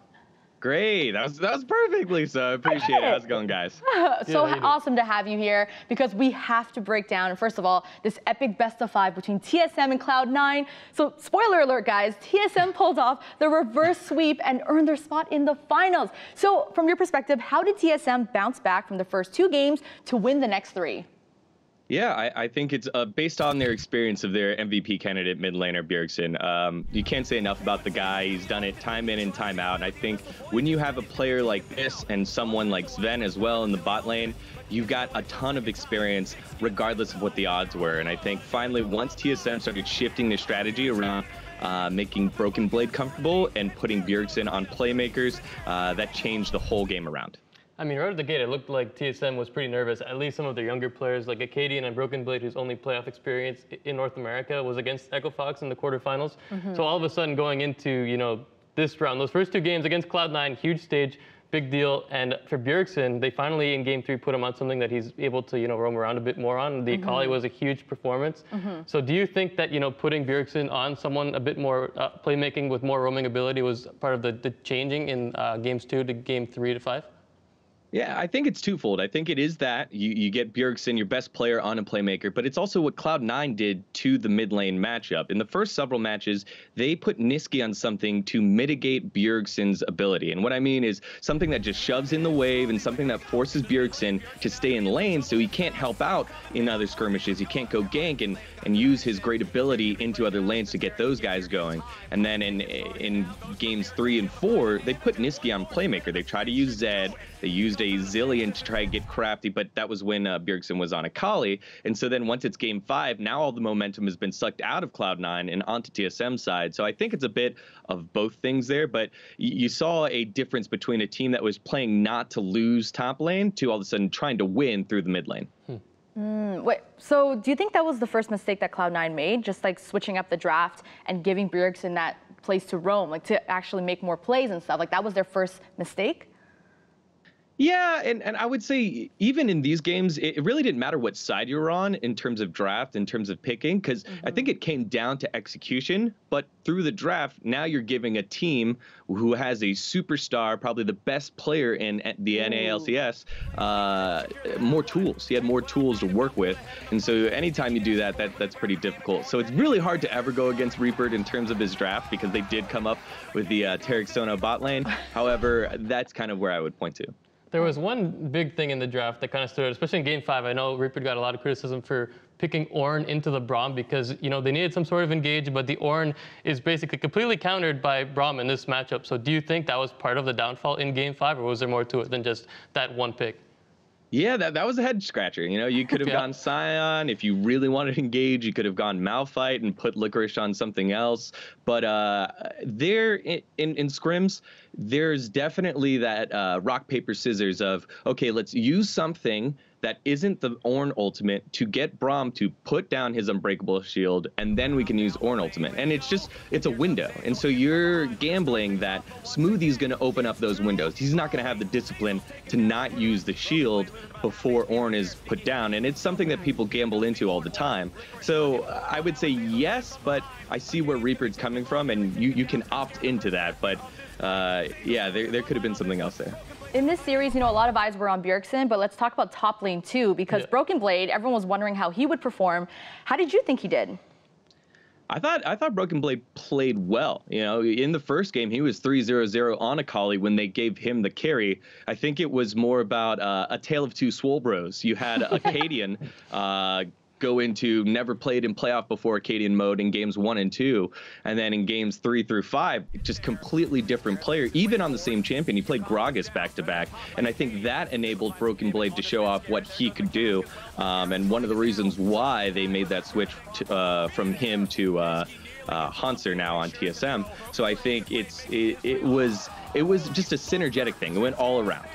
Great. That was perfect, Lisa. I appreciate it. How's it going, guys? So awesome to have you here because we have to break down, first of all, this epic best-of-5 between TSM and Cloud9. So spoiler alert, guys, TSM pulled off the reverse sweep and earned their spot in the finals. So from your perspective, how did TSM bounce back from the first 2 games to win the next 3? Yeah, I think it's based on their experience of their MVP candidate mid laner Bjergsen. You can't say enough about the guy. He's done it time in and time out. And I think when you have a player like this and someone like Sven as well in the bot lane, you've got a ton of experience regardless of what the odds were. And I think finally once TSM started shifting their strategy around making Broken Blade comfortable and putting Bjergsen on playmakers, that changed the whole game around. I mean, right at the gate, it looked like TSM was pretty nervous. At least some of their younger players, like Acadian and Broken Blade, whose only playoff experience in North America was against Echo Fox in the quarterfinals. So all of a sudden, going into this round, those first 2 games against Cloud9, huge stage, big deal. And for Bjergsen, they finally in Game 3 put him on something that he's able to roam around a bit more on. The Akali was a huge performance. So do you think that putting Bjergsen on someone a bit more playmaking with more roaming ability was part of the changing in Games 2 to Game 3 to 5? Yeah, I think it's twofold. I think it is that you get Bjergsen, your best player, on a playmaker, but it's also what Cloud9 did to the mid lane matchup. In the first several matches, they put Nisqy on something to mitigate Bjergsen's ability. And what I mean is something that just shoves in the wave and something that forces Bjergsen to stay in lane so he can't help out in other skirmishes. He can't go gank and use his great ability into other lanes to get those guys going. And then in games 3 and 4, they put Nisqy on playmaker. They tried to use Zed. They used a Zillion to try to get crafty, but that was when Bjergsen was on Akali. And so then once it's game 5, now all the momentum has been sucked out of Cloud9 and onto TSM side. So I think it's a bit of both things there, but you saw a difference between a team that was playing not to lose top lane to all of a sudden trying to win through the mid lane. Wait, so do you think that was the first mistake that Cloud9 made, just like switching up the draft and giving Bjergsen that place to roam, like to actually make more plays and stuff? Like that was their first mistake? Yeah, and I would say even in these games, it really didn't matter what side you were on in terms of draft, in terms of picking, because I think it came down to execution. But through the draft, now you're giving a team who has a superstar, probably the best player in the NALCS, more tools. He had more tools to work with. And so anytime you do that, that's pretty difficult. So it's really hard to ever go against Reaper in terms of his draft because they did come up with the Tarek Sono bot lane. However, that's kind of where I would point to. There was one big thing in the draft that kind of stood out, especially in Game 5. I know Reaper got a lot of criticism for picking Ornn into the Braum because, they needed some sort of engage, but the Ornn is basically completely countered by Braum in this matchup. So do you think that was part of the downfall in Game 5, or was there more to it than just that one pick? Yeah, that was a head scratcher. You could have gone Scion. If you really wanted to engage, you could have gone Malphite and put Licorice on something else. But there in scrims, there's definitely that rock, paper, scissors of, okay, let's use something that isn't the Ornn ultimate to get Braum to put down his unbreakable shield, and then we can use Ornn ultimate. And it's a window. And so you're gambling that Smoothie's going to open up those windows. He's not going to have the discipline to not use the shield before Ornn is put down. And it's something that people gamble into all the time. So I would say yes, but I see where Reaper's coming from, and you can opt into that. But yeah, there could have been something else there. In this series, a lot of eyes were on Bjergsen, but let's talk about top lane too, because Broken Blade, everyone was wondering how he would perform. How did you think he did? I thought Broken Blade played well. In the first game, he was 3-0-0 on Akali when they gave him the carry. I think it was more about a tale of two swole bros. You had Acadian go into never played in playoff before Acadian mode in games 1 and 2, and then in games 3 through 5, just completely different player. Even on the same champion, he played Gragas back-to-back, and I think that enabled Broken Blade to show off what he could do, and one of the reasons why they made that switch from him to Hanser now on TSM. So I think it was just a synergetic thing. It went all around.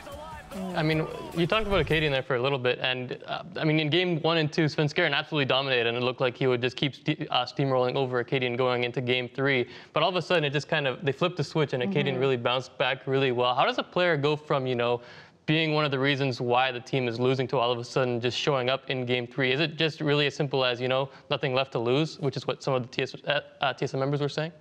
I mean, you talked about Acadian there for a little bit, and I mean, in game 1 and 2, Svenskeren absolutely dominated, and it looked like he would just keep steamrolling over Acadian going into game 3. But all of a sudden, it just kind of, they flipped the switch, and Acadian really bounced back really well. How does a player go from, you know, being one of the reasons why the team is losing to all of a sudden just showing up in game 3? Is it just really as simple as, you know, nothing left to lose, which is what some of the TSM members were saying?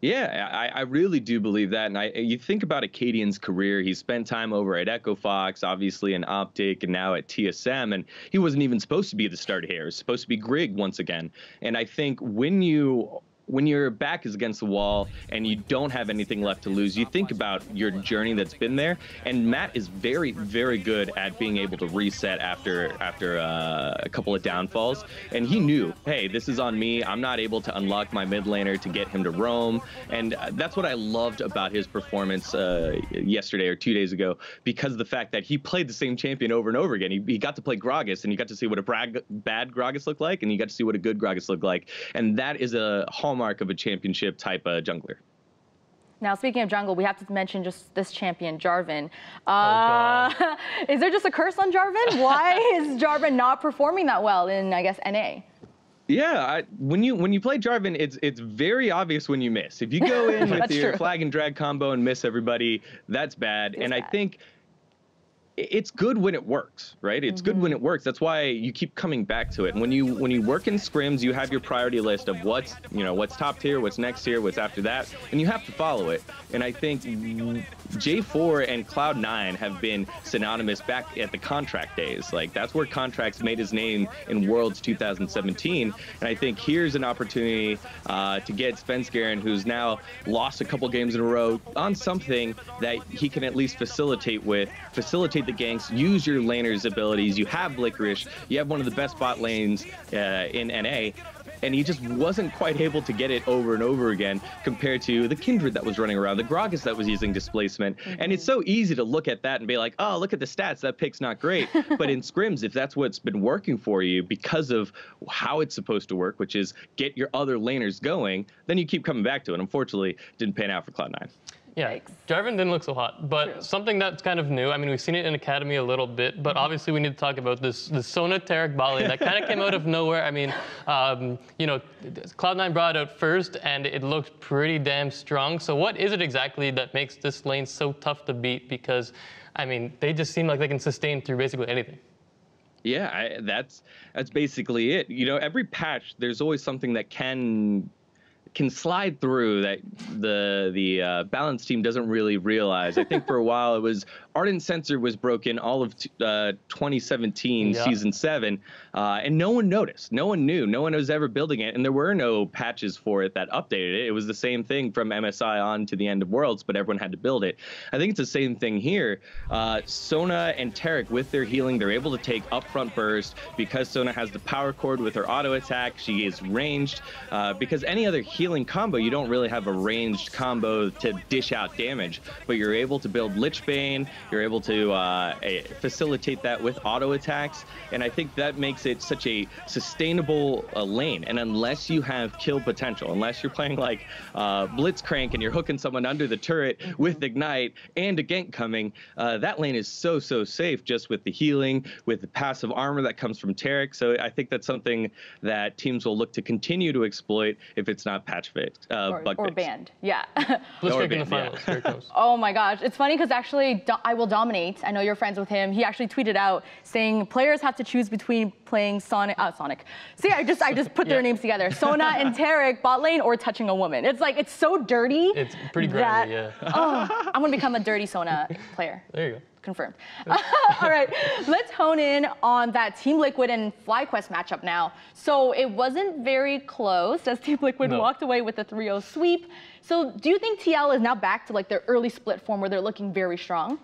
Yeah, I really do believe that. And you think about Acadian's career, he spent time over at Echo Fox, obviously in Optic, and now at TSM. And he wasn't even supposed to be the starter here. He was supposed to be Grig once again. And I think when your back is against the wall and you don't have anything left to lose, you think about your journey that's been there. And Matt is very, very good at being able to reset after a couple of downfalls. And he knew, hey, this is on me. I'm not able to unlock my mid laner to get him to roam. And that's what I loved about his performance yesterday or 2 days ago, because of the fact that he played the same champion over and over again. He got to play Gragas, and you got to see what a bad Gragas looked like, and you got to see what a good Gragas looked like. And that is a hallmark of a championship type jungler. Now, speaking of jungle, we have to mention just this champion, Jarvan. Is there just a curse on Jarvan? Why is Jarvan not performing that well in, I guess, NA? Yeah, when you play Jarvan, it's very obvious when you miss. If you go in with your flag and drag combo and miss everybody, that's bad. And I think it's good when it works, right? It's good when it works. That's why you keep coming back to it. And when you work in scrims, you have your priority list of what's top tier, what's next tier, what's after that, and you have to follow it. And I think J4 and Cloud9 have been synonymous back at the contract days. Like, that's where Contracts made his name in Worlds 2017. And I think here's an opportunity to get Svenskeren, who's now lost a couple games in a row, on something that he can at least facilitate the ganks, use your laner's abilities. You have Licorice, you have one of the best bot lanes in NA, and he just wasn't quite able to get it over and over again compared to the Kindred that was running around, the Gragas that was using displacement. And it's so easy to look at that and be like, oh, look at the stats, that pick's not great. But in scrims, if that's what's been working for you because of how it's supposed to work, which is get your other laners going, then you keep coming back to it. Unfortunately, it didn't pan out for Cloud9. Yeah, Jarvan didn't look so hot, but something that's kind of new. I mean, we've seen it in Academy a little bit, but obviously we need to talk about this Sona Tarek Bali that kind of came out of nowhere. I mean, you know, Cloud9 brought it out first, and it looked pretty damn strong. So what is it exactly that makes this lane so tough to beat? Because, I mean, they just seem like they can sustain through basically anything. Yeah, that's basically it. You know, every patch, there's always something that can slide through that the balance team doesn't really realize. I think for a while it was Ardent Sensor was broken all of 2017 season 7, and no one noticed. No one knew. No one was ever building it, and there were no patches for it that updated it. It was the same thing from MSI on to the end of Worlds, but everyone had to build it. I think it's the same thing here. Sona and Tarek, with their healing, they're able to take upfront burst because Sona has the power cord with her auto attack. She is ranged because any other healing combo, you don't really have a ranged combo to dish out damage, but you're able to build Lichbane, you're able to facilitate that with auto attacks, and I think that makes it such a sustainable lane. And unless you have kill potential, unless you're playing like Blitzcrank and you're hooking someone under the turret with Ignite and a gank coming, that lane is so safe just with the healing, with the passive armor that comes from Tarek. So I think that's something that teams will look to continue to exploit if it's not patch fixed, bug or fixed. banned. Yeah. Or in the banned, finals. Here it comes. Oh my gosh, it's funny because actually I Will Dominate, I know you're friends with him, he actually tweeted out saying players have to choose between playing Sonic. See, I just put their names together. Sona and Tarek bot lane or touching a woman. It's like, it's so dirty. It's pretty grimy, yeah. Oh, I'm gonna become a dirty Sona player. There you go. Confirmed. All right, let's hone in on that Team Liquid and FlyQuest matchup now. So it wasn't very close as Team Liquid walked away with a 3-0 sweep. So do you think TL is now back to like their early split form where they're looking very strong?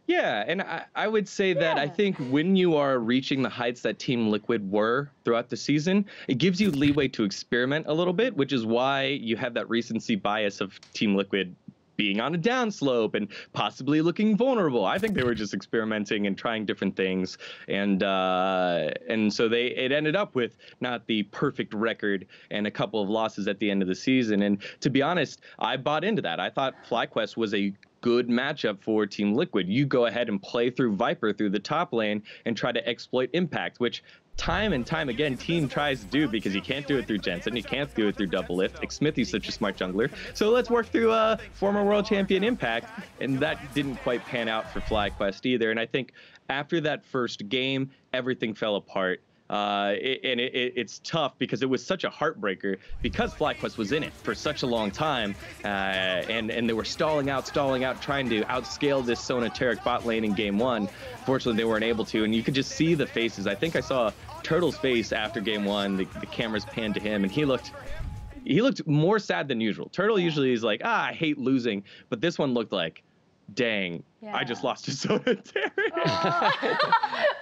Yeah, and I would say that I think when you are reaching the heights that Team Liquid were throughout the season, it gives you leeway to experiment a little bit, which is why you have that recency bias of Team Liquid being on a downslope and possibly looking vulnerable. I think they were just experimenting and trying different things, and so it ended up with not the perfect record and a couple of losses at the end of the season. And to be honest, I bought into that. I thought FlyQuest was a good matchup for Team Liquid. You go ahead and play through Viper through the top lane and try to exploit impact, which time and time again team tries to do, because you can't do it through Jensen, you can't do it through Double Lift. Xmithie's such a smart jungler, so let's work through former world champion Impact, and that didn't quite pan out for FlyQuest either. And I think after that first game, everything fell apart. It's tough because it was such a heartbreaker, because FlyQuest was in it for such a long time, and they were stalling out, trying to outscale this Sonateric bot lane in game one. Fortunately, they weren't able to, and you could just see the faces. I think I saw Turtle's face after game one. The cameras panned to him, and he looked more sad than usual. Turtle usually is like, I hate losing, but this one looked like, dang, I just lost to Sonateric.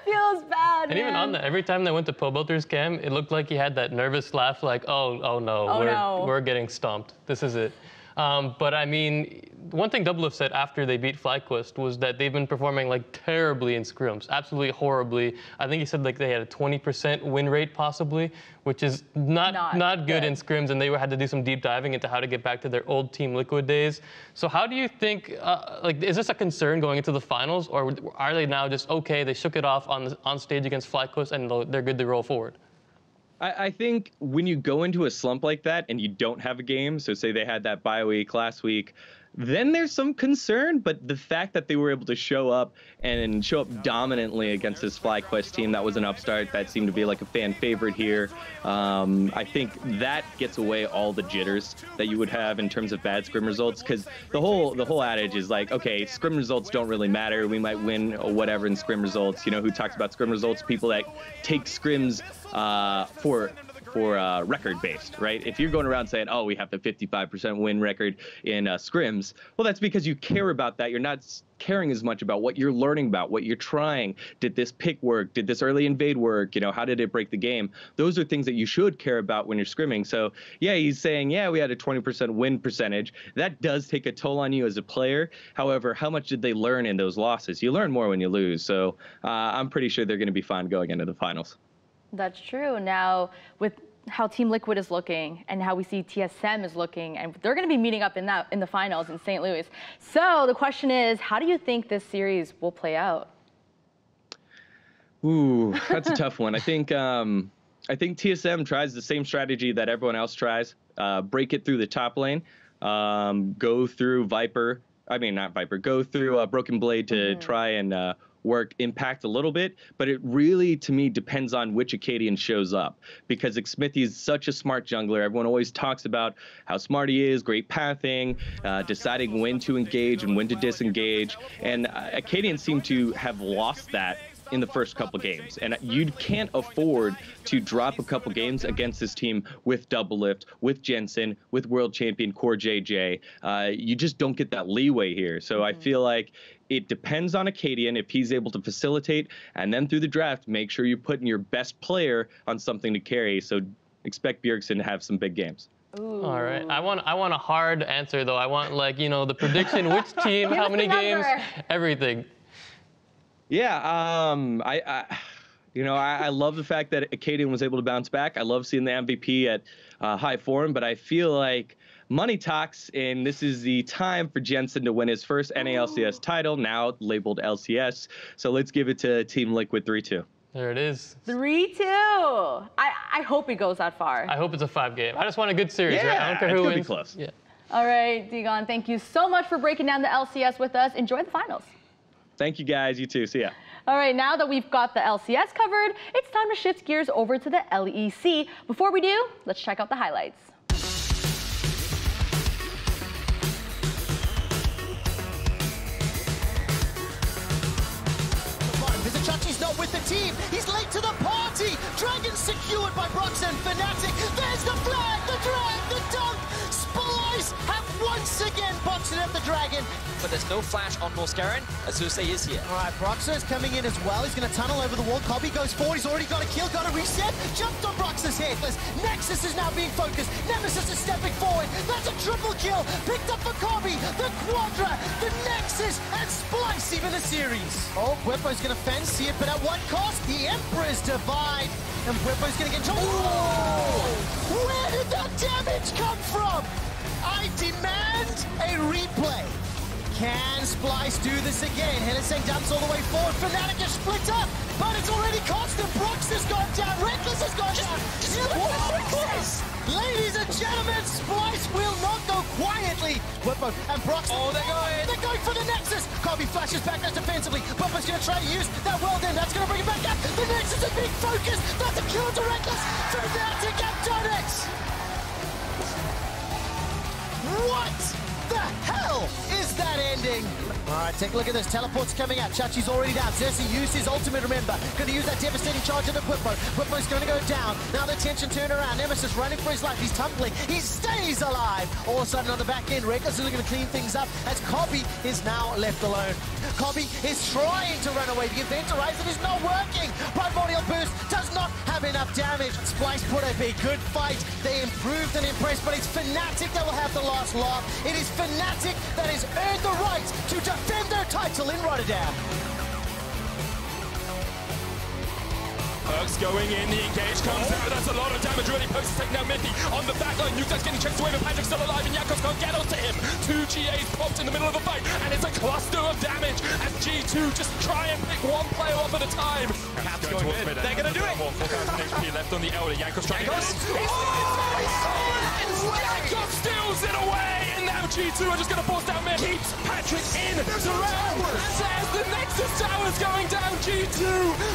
Feels bad, And even on that, every time they went to Pobelter's cam, it looked like he had that nervous laugh, like, oh no, we're getting stomped. This is it. But I mean, one thing Double Lift said after they beat FlyQuest was that they've been performing like terribly in scrims, absolutely horribly. I think he said like they had a 20% win rate possibly, which is not good in scrims, and they had to do some deep diving into how to get back to their old Team Liquid days. So how do you think, like, is this a concern going into the finals, or are they now just okay? They shook it off on stage against FlyQuest, and they're good to roll forward? I think when you go into a slump like that and you don't have a game, so say they had that bye week last week, then there's some concern. But the fact that they were able to show up dominantly against this FlyQuest team, that was an upstart. That seemed to be like a fan favorite here. I think that gets away all the jitters that you would have in terms of bad scrim results, because the whole adage is like, okay, scrim results don't really matter. We might win or whatever in scrim results. You know, who talks about scrim results? People that take scrims for record-based, right? If you're going around saying, oh, we have the 55% win record in scrims, well, that's because you care about that. You're not caring as much about what you're learning about, what you're trying. Did this pick work? Did this early invade work? You know, how did it break the game? Those are things that you should care about when you're scrimming. So, yeah, he's saying, yeah, we had a 20% win percentage. That does take a toll on you as a player. However, how much did they learn in those losses? You learn more when you lose. So I'm pretty sure they're going to be fine going into the finals. That's true. Now, with how Team Liquid is looking and how we see TSM is looking, and they're going to be meeting up in the finals in St. Louis. So the question is, how do you think this series will play out? Ooh, that's a tough one. I think TSM tries the same strategy that everyone else tries. Break it through the top lane. Go through Viper. I mean, not Viper. Go through Broken Blade to try and work Impact a little bit, but it really, to me, depends on which Acadian shows up, because Xmithie is such a smart jungler. Everyone always talks about how smart he is, great pathing, deciding when to engage and when to disengage, and Acadians seem to have lost that in the first couple games, and you can't afford to drop a couple games against this team with Double Lift, with Jensen, with world champion Core JJ. You just don't get that leeway here. So I feel like it depends on Acadian if he's able to facilitate, and then through the draft, make sure you're putting your best player on something to carry. So expect Bjergsen to have some big games. Ooh. All right. I want a hard answer though. I want, like, you know, the prediction, which team, how many games, everything. Yeah, I love the fact that Acadian was able to bounce back. I love seeing the MVP at high form, but I feel like money talks, and this is the time for Jensen to win his first NALCS title, now labeled LCS. So let's give it to Team Liquid 3-2. There it is. 3-2. I hope it goes that far. I hope it's a 5-game. I just want a good series, right? I don't care who wins. Be close. Yeah. All right, dGON, thank you so much for breaking down the LCS with us. Enjoy the finals. Thank you, guys. You too. See ya. All right, now that we've got the LCS covered, it's time to shift gears over to the LEC. Before we do, let's check out the highlights. Vizichachi's not with the team. He's late to the party. Dragon secured by Brox and Fnatic. There's the flag, the drag, the dunk. Spies have once again boxing at the Dragon. But there's no flash on Norskaren. Azuse is here. All right, Broxer's coming in as well. He's going to tunnel over the wall. Cobby goes forward. He's already got a kill, got a reset. Jumped on Broxer's headless. Nexus is now being focused. Nemesis is stepping forward. That's a triple kill. Picked up for Cobby. The Quadra, the Nexus, and Splice even the series. Oh, Bwipo's going to fence, see it, but at what cost? The Emperor's Divide. And Bwipo's going to get into... Ooh! Where did that damage come from? I demand a replay. Can Splice do this again? Hennessy dumps all the way forward. Fnatic is split up, but it's already cost him. Brooks has gone down. Reckless has gone down. Ladies and gentlemen, Splice will not go quietly. Whippo and Brooks. Oh, they're going. They're going for the Nexus. Kobe flashes back as defensively. Whippo's going to try to use that well then. That's going to bring it back up. The Nexus is being focused. That's a kill to Reckless. Fnatic have done it. What the hell is that ending? All right, take a look at this. Teleport's coming out. Chachi's already down. Xerxes used his ultimate, remember. Going to use that devastating charge into Whippo. Whippo's going to go down. Now the tension turn around. Nemesis running for his life. He's tumbling. He stays alive. All of a sudden on the back end, Reckless is going to clean things up as Kobe is now left alone. Kobe is trying to run away. The event horizon is not working. Primordial Boost does not have enough damage. Splice put up a good fight. They improved and impressed, but it's Fnatic that will have the last laugh. It is Fnatic that has earned the right to defend their title in Rotterdam. Perks going in, the engage comes out, that's a lot of damage, really. Perks is taking out Miffy on the back line. Nuke's getting chased away, but Patrick's still alive, and Yakos can't get onto him. 2 GAs popped in the middle of the fight, and it's a cluster of damage as G2 just try and pick one player up at a time. Cap's going mid. They're going to do it. 4,000 HP left on the Elder. Yakos trying to get in. Yakos steals it away, and now G2 are just going to force down mid. Keeps Patrick in to round. There's the Nexus Towers going down. G2,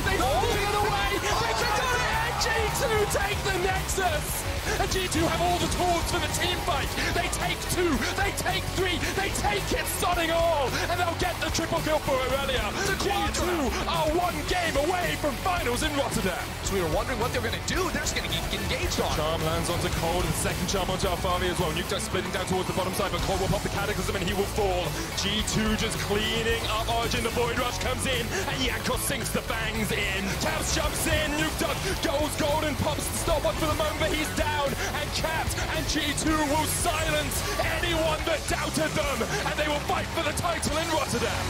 they steal it away. They can do it, and G2 take the Nexus! And G2 have all the tools for the team fight. They take 2, they take 3, they take it, sodding all, and they'll get the triple kill for Aurelia. The G2 are 1 game away from finals in Rotterdam. So we were wondering what they were going to do. They're just going to get engaged on. Charm lands onto Cold, and second charm onto Alfari as well. Nuke splitting down towards the bottom side, but Cold will pop the Cataclysm and he will fall. G2 just cleaning up Origin. The Void Rush comes in, and Yankos sinks the bangs in. Caps jumps in, Nuke Duck goes golden, pops the stopwatch for the moment, but he's down. And Caps and G2 will silence anyone that doubted them, and they will fight for the title in Rotterdam.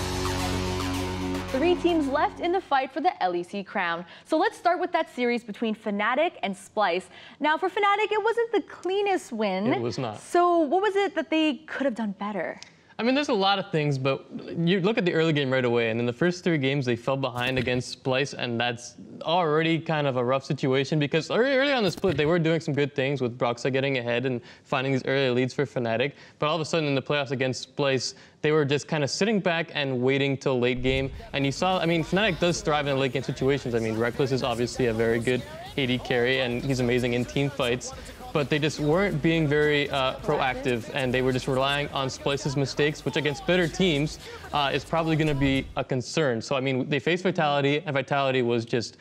3 teams left in the fight for the LEC crown. So let's start with that series between Fnatic and Splice. Now for Fnatic, it wasn't the cleanest win. It was not. So what was it that they could have done better? I mean, there's a lot of things, but you look at the early game right away, and in the first 3 games, they fell behind against Splice, and that's already kind of a rough situation because early on the split, they were doing some good things with Broxa getting ahead and finding these early leads for Fnatic, but all of a sudden in the playoffs against Splice, they were just kind of sitting back and waiting till late game, and you saw, I mean, Fnatic does thrive in late game situations. I mean, Reckless is obviously a very good AD carry, and he's amazing in team fights. But they just weren't being very proactive, and they were just relying on Splice's mistakes, which against better teams is probably going to be a concern. So, I mean, they faced Vitality, and Vitality was just,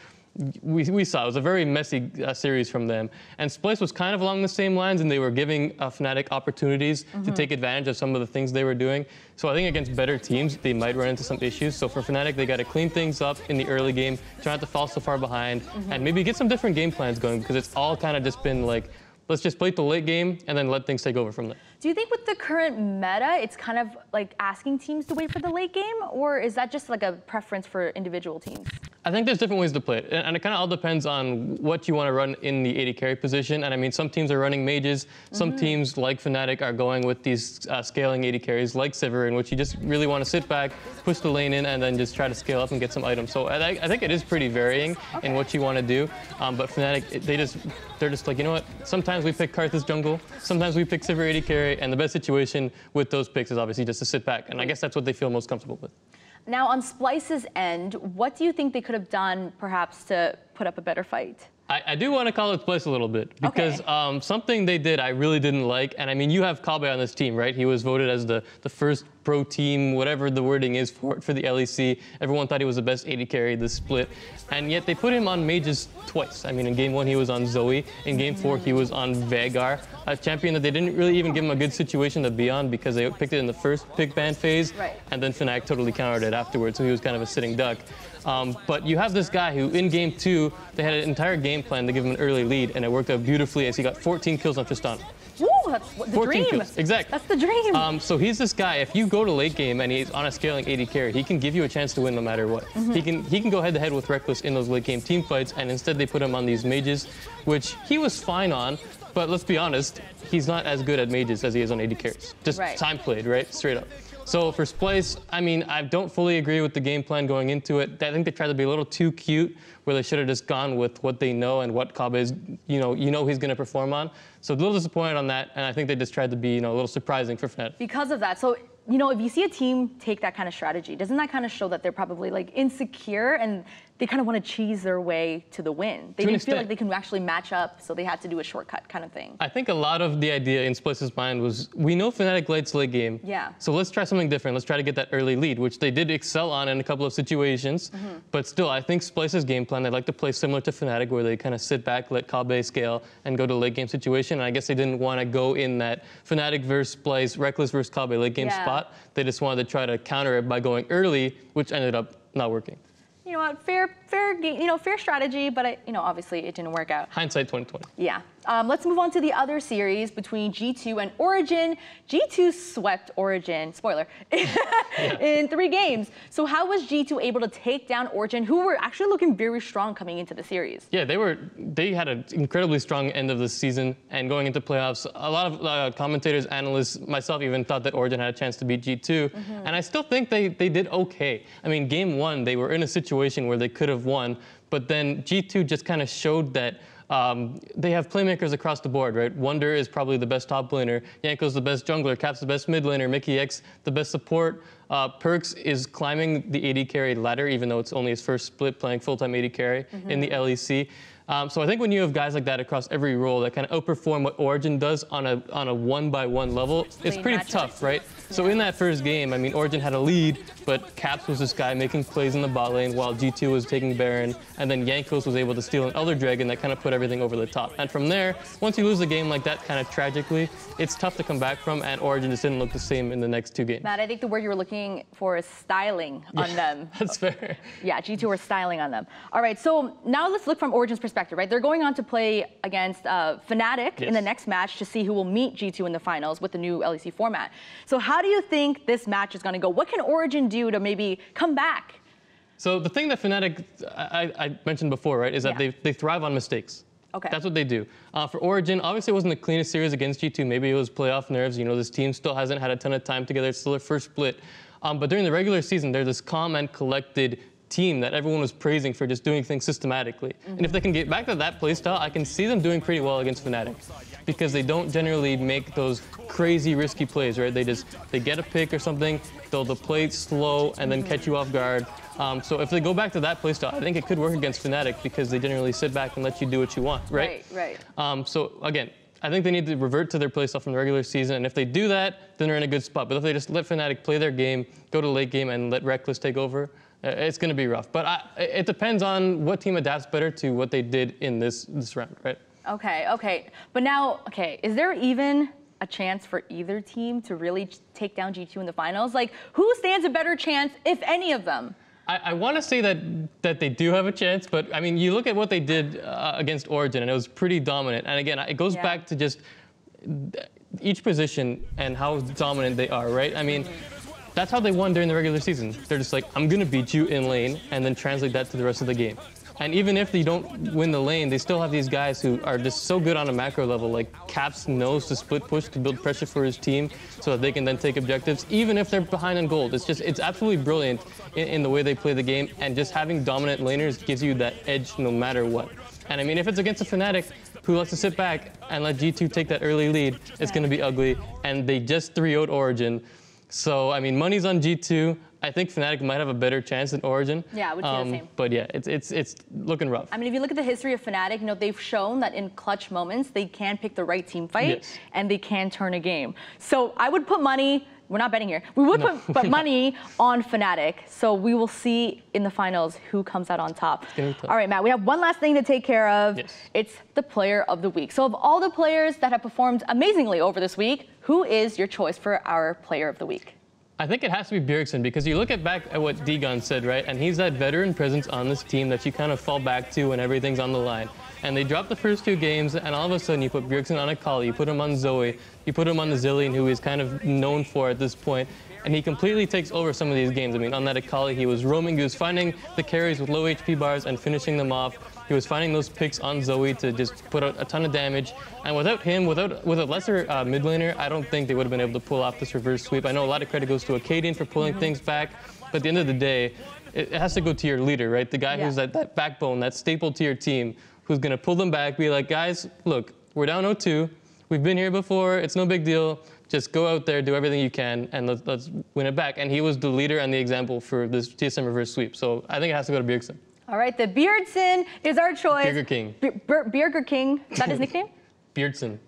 we saw, it was a very messy series from them. And Splice was kind of along the same lines, and they were giving Fnatic opportunities to take advantage of some of the things they were doing. So I think against better teams, they might run into some issues. So for Fnatic, they got to clean things up in the early game, try not to fall so far behind, and maybe get some different game plans going, because it's all kind of just been like, let's just play the late game and then let things take over from there. Do you think with the current meta, it's kind of like asking teams to wait for the late game, or is that just like a preference for individual teams? I think there's different ways to play it, and it kind of all depends on what you want to run in the AD carry position. And I mean, some teams are running mages, some teams like Fnatic are going with these scaling AD carries like Sivir, in which you just really want to sit back, push the lane in, and then just try to scale up and get some items. So I think it is pretty varying in what you want to do. But Fnatic, they're just like, you know what? Sometimes we pick Karthus jungle, sometimes we pick Sivir AD carry, and the best situation with those picks is obviously just to sit back. And I guess that's what they feel most comfortable with. Now, on Splice's end, what do you think they could have done, perhaps, to put up a better fight? I do want to call it Splice a little bit, because something they did I really didn't like. And I mean, you have Kabe on this team, right? He was voted as the first pro team, whatever the wording is for the LEC. Everyone thought he was the best AD carry this split. And yet they put him on mages twice. I mean, in game 1, he was on Zoe. In game 4, he was on Veigar, a champion that they didn't really even give him a good situation to be on, because they picked it in the first pick ban phase. And then Fnatic totally countered it afterwards, so he was kind of a sitting duck. But you have this guy who, in game 2, they had an entire game plan to give him an early lead, and it worked out beautifully as he got 14 kills on Tristan. Ooh, that's the dream. Kills. Exactly. That's the dream. So he's this guy, if you go to late game and he's on a scaling AD carry, he can give you a chance to win no matter what. He can go head to head with Reckless in those late game team fights, and instead they put him on these mages, which he was fine on, but let's be honest, he's not as good at mages as he is on AD carries. Just time played, right? Straight up. So for Splice, I mean, I don't fully agree with the game plan going into it. I think they tried to be a little too cute, where they should have just gone with what they know and what Kabe is, you know he's going to perform on. So a little disappointed on that, and I think they just tried to be, a little surprising for Fnatic. Because of that, so if you see a team take that kind of strategy, doesn't that kind of show that they're probably like insecure and they kind of want to cheese their way to the win? They didn't feel like they can actually match up, so they had to do a shortcut kind of thing. I think a lot of the idea in Splice's mind was, we know Fnatic likes late game. Yeah. So let's try something different. Let's try to get that early lead, which they did excel on in a couple of situations. But still, I think Splice's game plan, they like to play similar to Fnatic, where they kind of sit back, let Kabe scale, and go to late game situation. And I guess they didn't want to go in that Fnatic versus Splice, Reckless versus Kabe late game spot. They just wanted to try to counter it by going early, which ended up not working. You know what, fair game, fair strategy, but obviously it didn't work out. Hindsight 2020. Yeah. Let's move on to the other series between G2 and Origin. G2 swept Origin, spoiler, in 3 games. So how was G2 able to take down Origin, who were actually looking very strong coming into the series? Yeah, they had an incredibly strong end of the season, and going into playoffs, a lot of commentators, analysts, myself even thought that Origin had a chance to beat G2, and I still think they did okay. I mean, game 1, they were in a situation where they could have won, but then G2 just kind of showed that they have playmakers across the board, right? Wunder is probably the best top laner, Yanko's the best jungler, Cap's the best mid laner, Mickey X the best support, Perks is climbing the AD carry ladder, even though it's only his first split playing full-time AD carry in the LEC. So I think when you have guys like that across every role that kind of outperform what Origin does on a 1-by-1 level, it's pretty tough, right? So in that first game, I mean, Origin had a lead, but Caps was this guy making plays in the bot lane while G2 was taking Baron, and then Yankos was able to steal an Elder Dragon that kind of put everything over the top. And from there, once you lose a game like that kind of tragically, it's tough to come back from, and Origin just didn't look the same in the next 2 games. Matt, I think the word you were looking for is styling on them. That's fair. Yeah, G2 were styling on them. All right, so now let's look from Origin's perspective, right? They're going on to play against Fnatic in the next match to see who will meet G2 in the finals with the new LEC format. So how do you think this match is going to go? What can Origin do to maybe come back? So the thing that Fnatic, I mentioned before, right, is that they thrive on mistakes. Okay. That's what they do. For Origin, obviously it wasn't the cleanest series against G2. Maybe it was playoff nerves. This team still hasn't had a ton of time together. It's still their first split. But during the regular season, they're this calm and collected team that everyone was praising for just doing things systematically. And if they can get back to that playstyle, I can see them doing pretty well against Fnatic, because they don't generally make those crazy risky plays, right? They get a pick or something, they'll play slow and then catch you off guard. So if they go back to that playstyle, I think it could work against Fnatic, because they generally sit back and let you do what you want, right? Right. So again, I think they need to revert to their playstyle from the regular season, and if they do that, then they're in a good spot. But if they just let Fnatic play their game, go to late game, and let Reckless take over, it's going to be rough. But it depends on what team adapts better to what they did in this round, right? Okay. But now, is there even a chance for either team to really take down G2 in the finals? Like, who stands a better chance, if any of them? I want to say that they do have a chance, but I mean, you look at what they did against Origin, and it was pretty dominant. And again, it goes back to just each position and how dominant they are, right? I mean, that's how they won during the regular season. They're just like, I'm going to beat you in lane, and then translate that to the rest of the game. And even if they don't win the lane, they still have these guys who are just so good on a macro level. Like, Caps knows to split push to build pressure for his team so that they can then take objectives, even if they're behind on gold. It's absolutely brilliant in the way they play the game, and just having dominant laners gives you that edge no matter what. And I mean, if it's against a Fnatic who lets to sit back and let G2 take that early lead, it's going to be ugly. And they just 3-0'd Origin. So, I mean, money's on G2. I think Fnatic might have a better chance than Origin. Yeah, I would say the same. But yeah, it's looking rough. I mean, if you look at the history of Fnatic, they've shown that in clutch moments, they can pick the right team fight, and they can turn a game. So I would put money, we're not betting here, we would put money on Fnatic. So we will see in the finals who comes out on top. All right, Matt, we have one last thing to take care of. It's the player of the week. So of all the players that have performed amazingly over this week, who is your choice for our player of the week? I think it has to be Bjergsen, because you look back at what dGON said, right? And he's that veteran presence on this team that you kind of fall back to when everything's on the line. And they dropped the first 2 games, and all of a sudden you put Bjergsen on Akali, you put him on Zoe, you put him on the Zillion, who he's kind of known for at this point, and he completely takes over some of these games. I mean, on that Akali, he was roaming, he was finding the carries with low HP bars and finishing them off. He was finding those picks on Zoe to just put out a ton of damage. And without him, with a lesser mid laner, I don't think they would have been able to pull off this reverse sweep. I know a lot of credit goes to Acadian for pulling things back, but at the end of the day, it has to go to your leader, right? The guy who's that backbone, that staple to your team, who's going to pull them back, be like, guys, look, we're down 0-2. We've been here before. It's no big deal. Just go out there, do everything you can, and let's win it back. And he was the leader and the example for this TSM reverse sweep. So I think it has to go to Bjergsen. All right, the Beardson is our choice. Burger King. Burger King, is that his nickname? Beardson.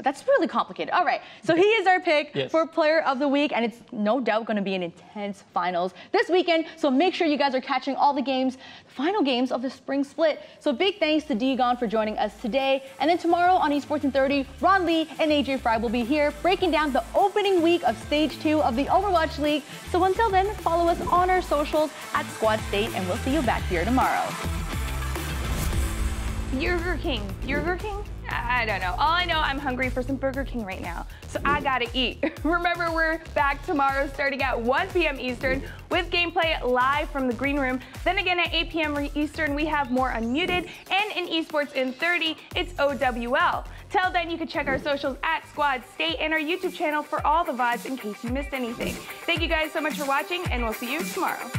That's really complicated. All right, so he is our pick for Player of the Week, and it's no doubt going to be an intense finals this weekend. So make sure you guys are catching all the games, the final games of the spring split. So big thanks to dGON for joining us today. And then tomorrow on eSports in 30, Ron Lee and AJ Fry will be here breaking down the opening week of Stage 2 of the Overwatch League. So until then, follow us on our socials at Squad State, and we'll see you back here tomorrow. Burger King. Burger King? I don't know. All I know, I'm hungry for some Burger King right now, so I gotta eat. Remember, we're back tomorrow starting at 1 p.m. Eastern with gameplay live from the green room. Then again at 8 p.m. Eastern, we have more Unmuted, and in eSports in 30, it's OWL. Till then, you can check our socials at Squad State and our YouTube channel for all the VODs in case you missed anything. Thank you guys so much for watching, and we'll see you tomorrow.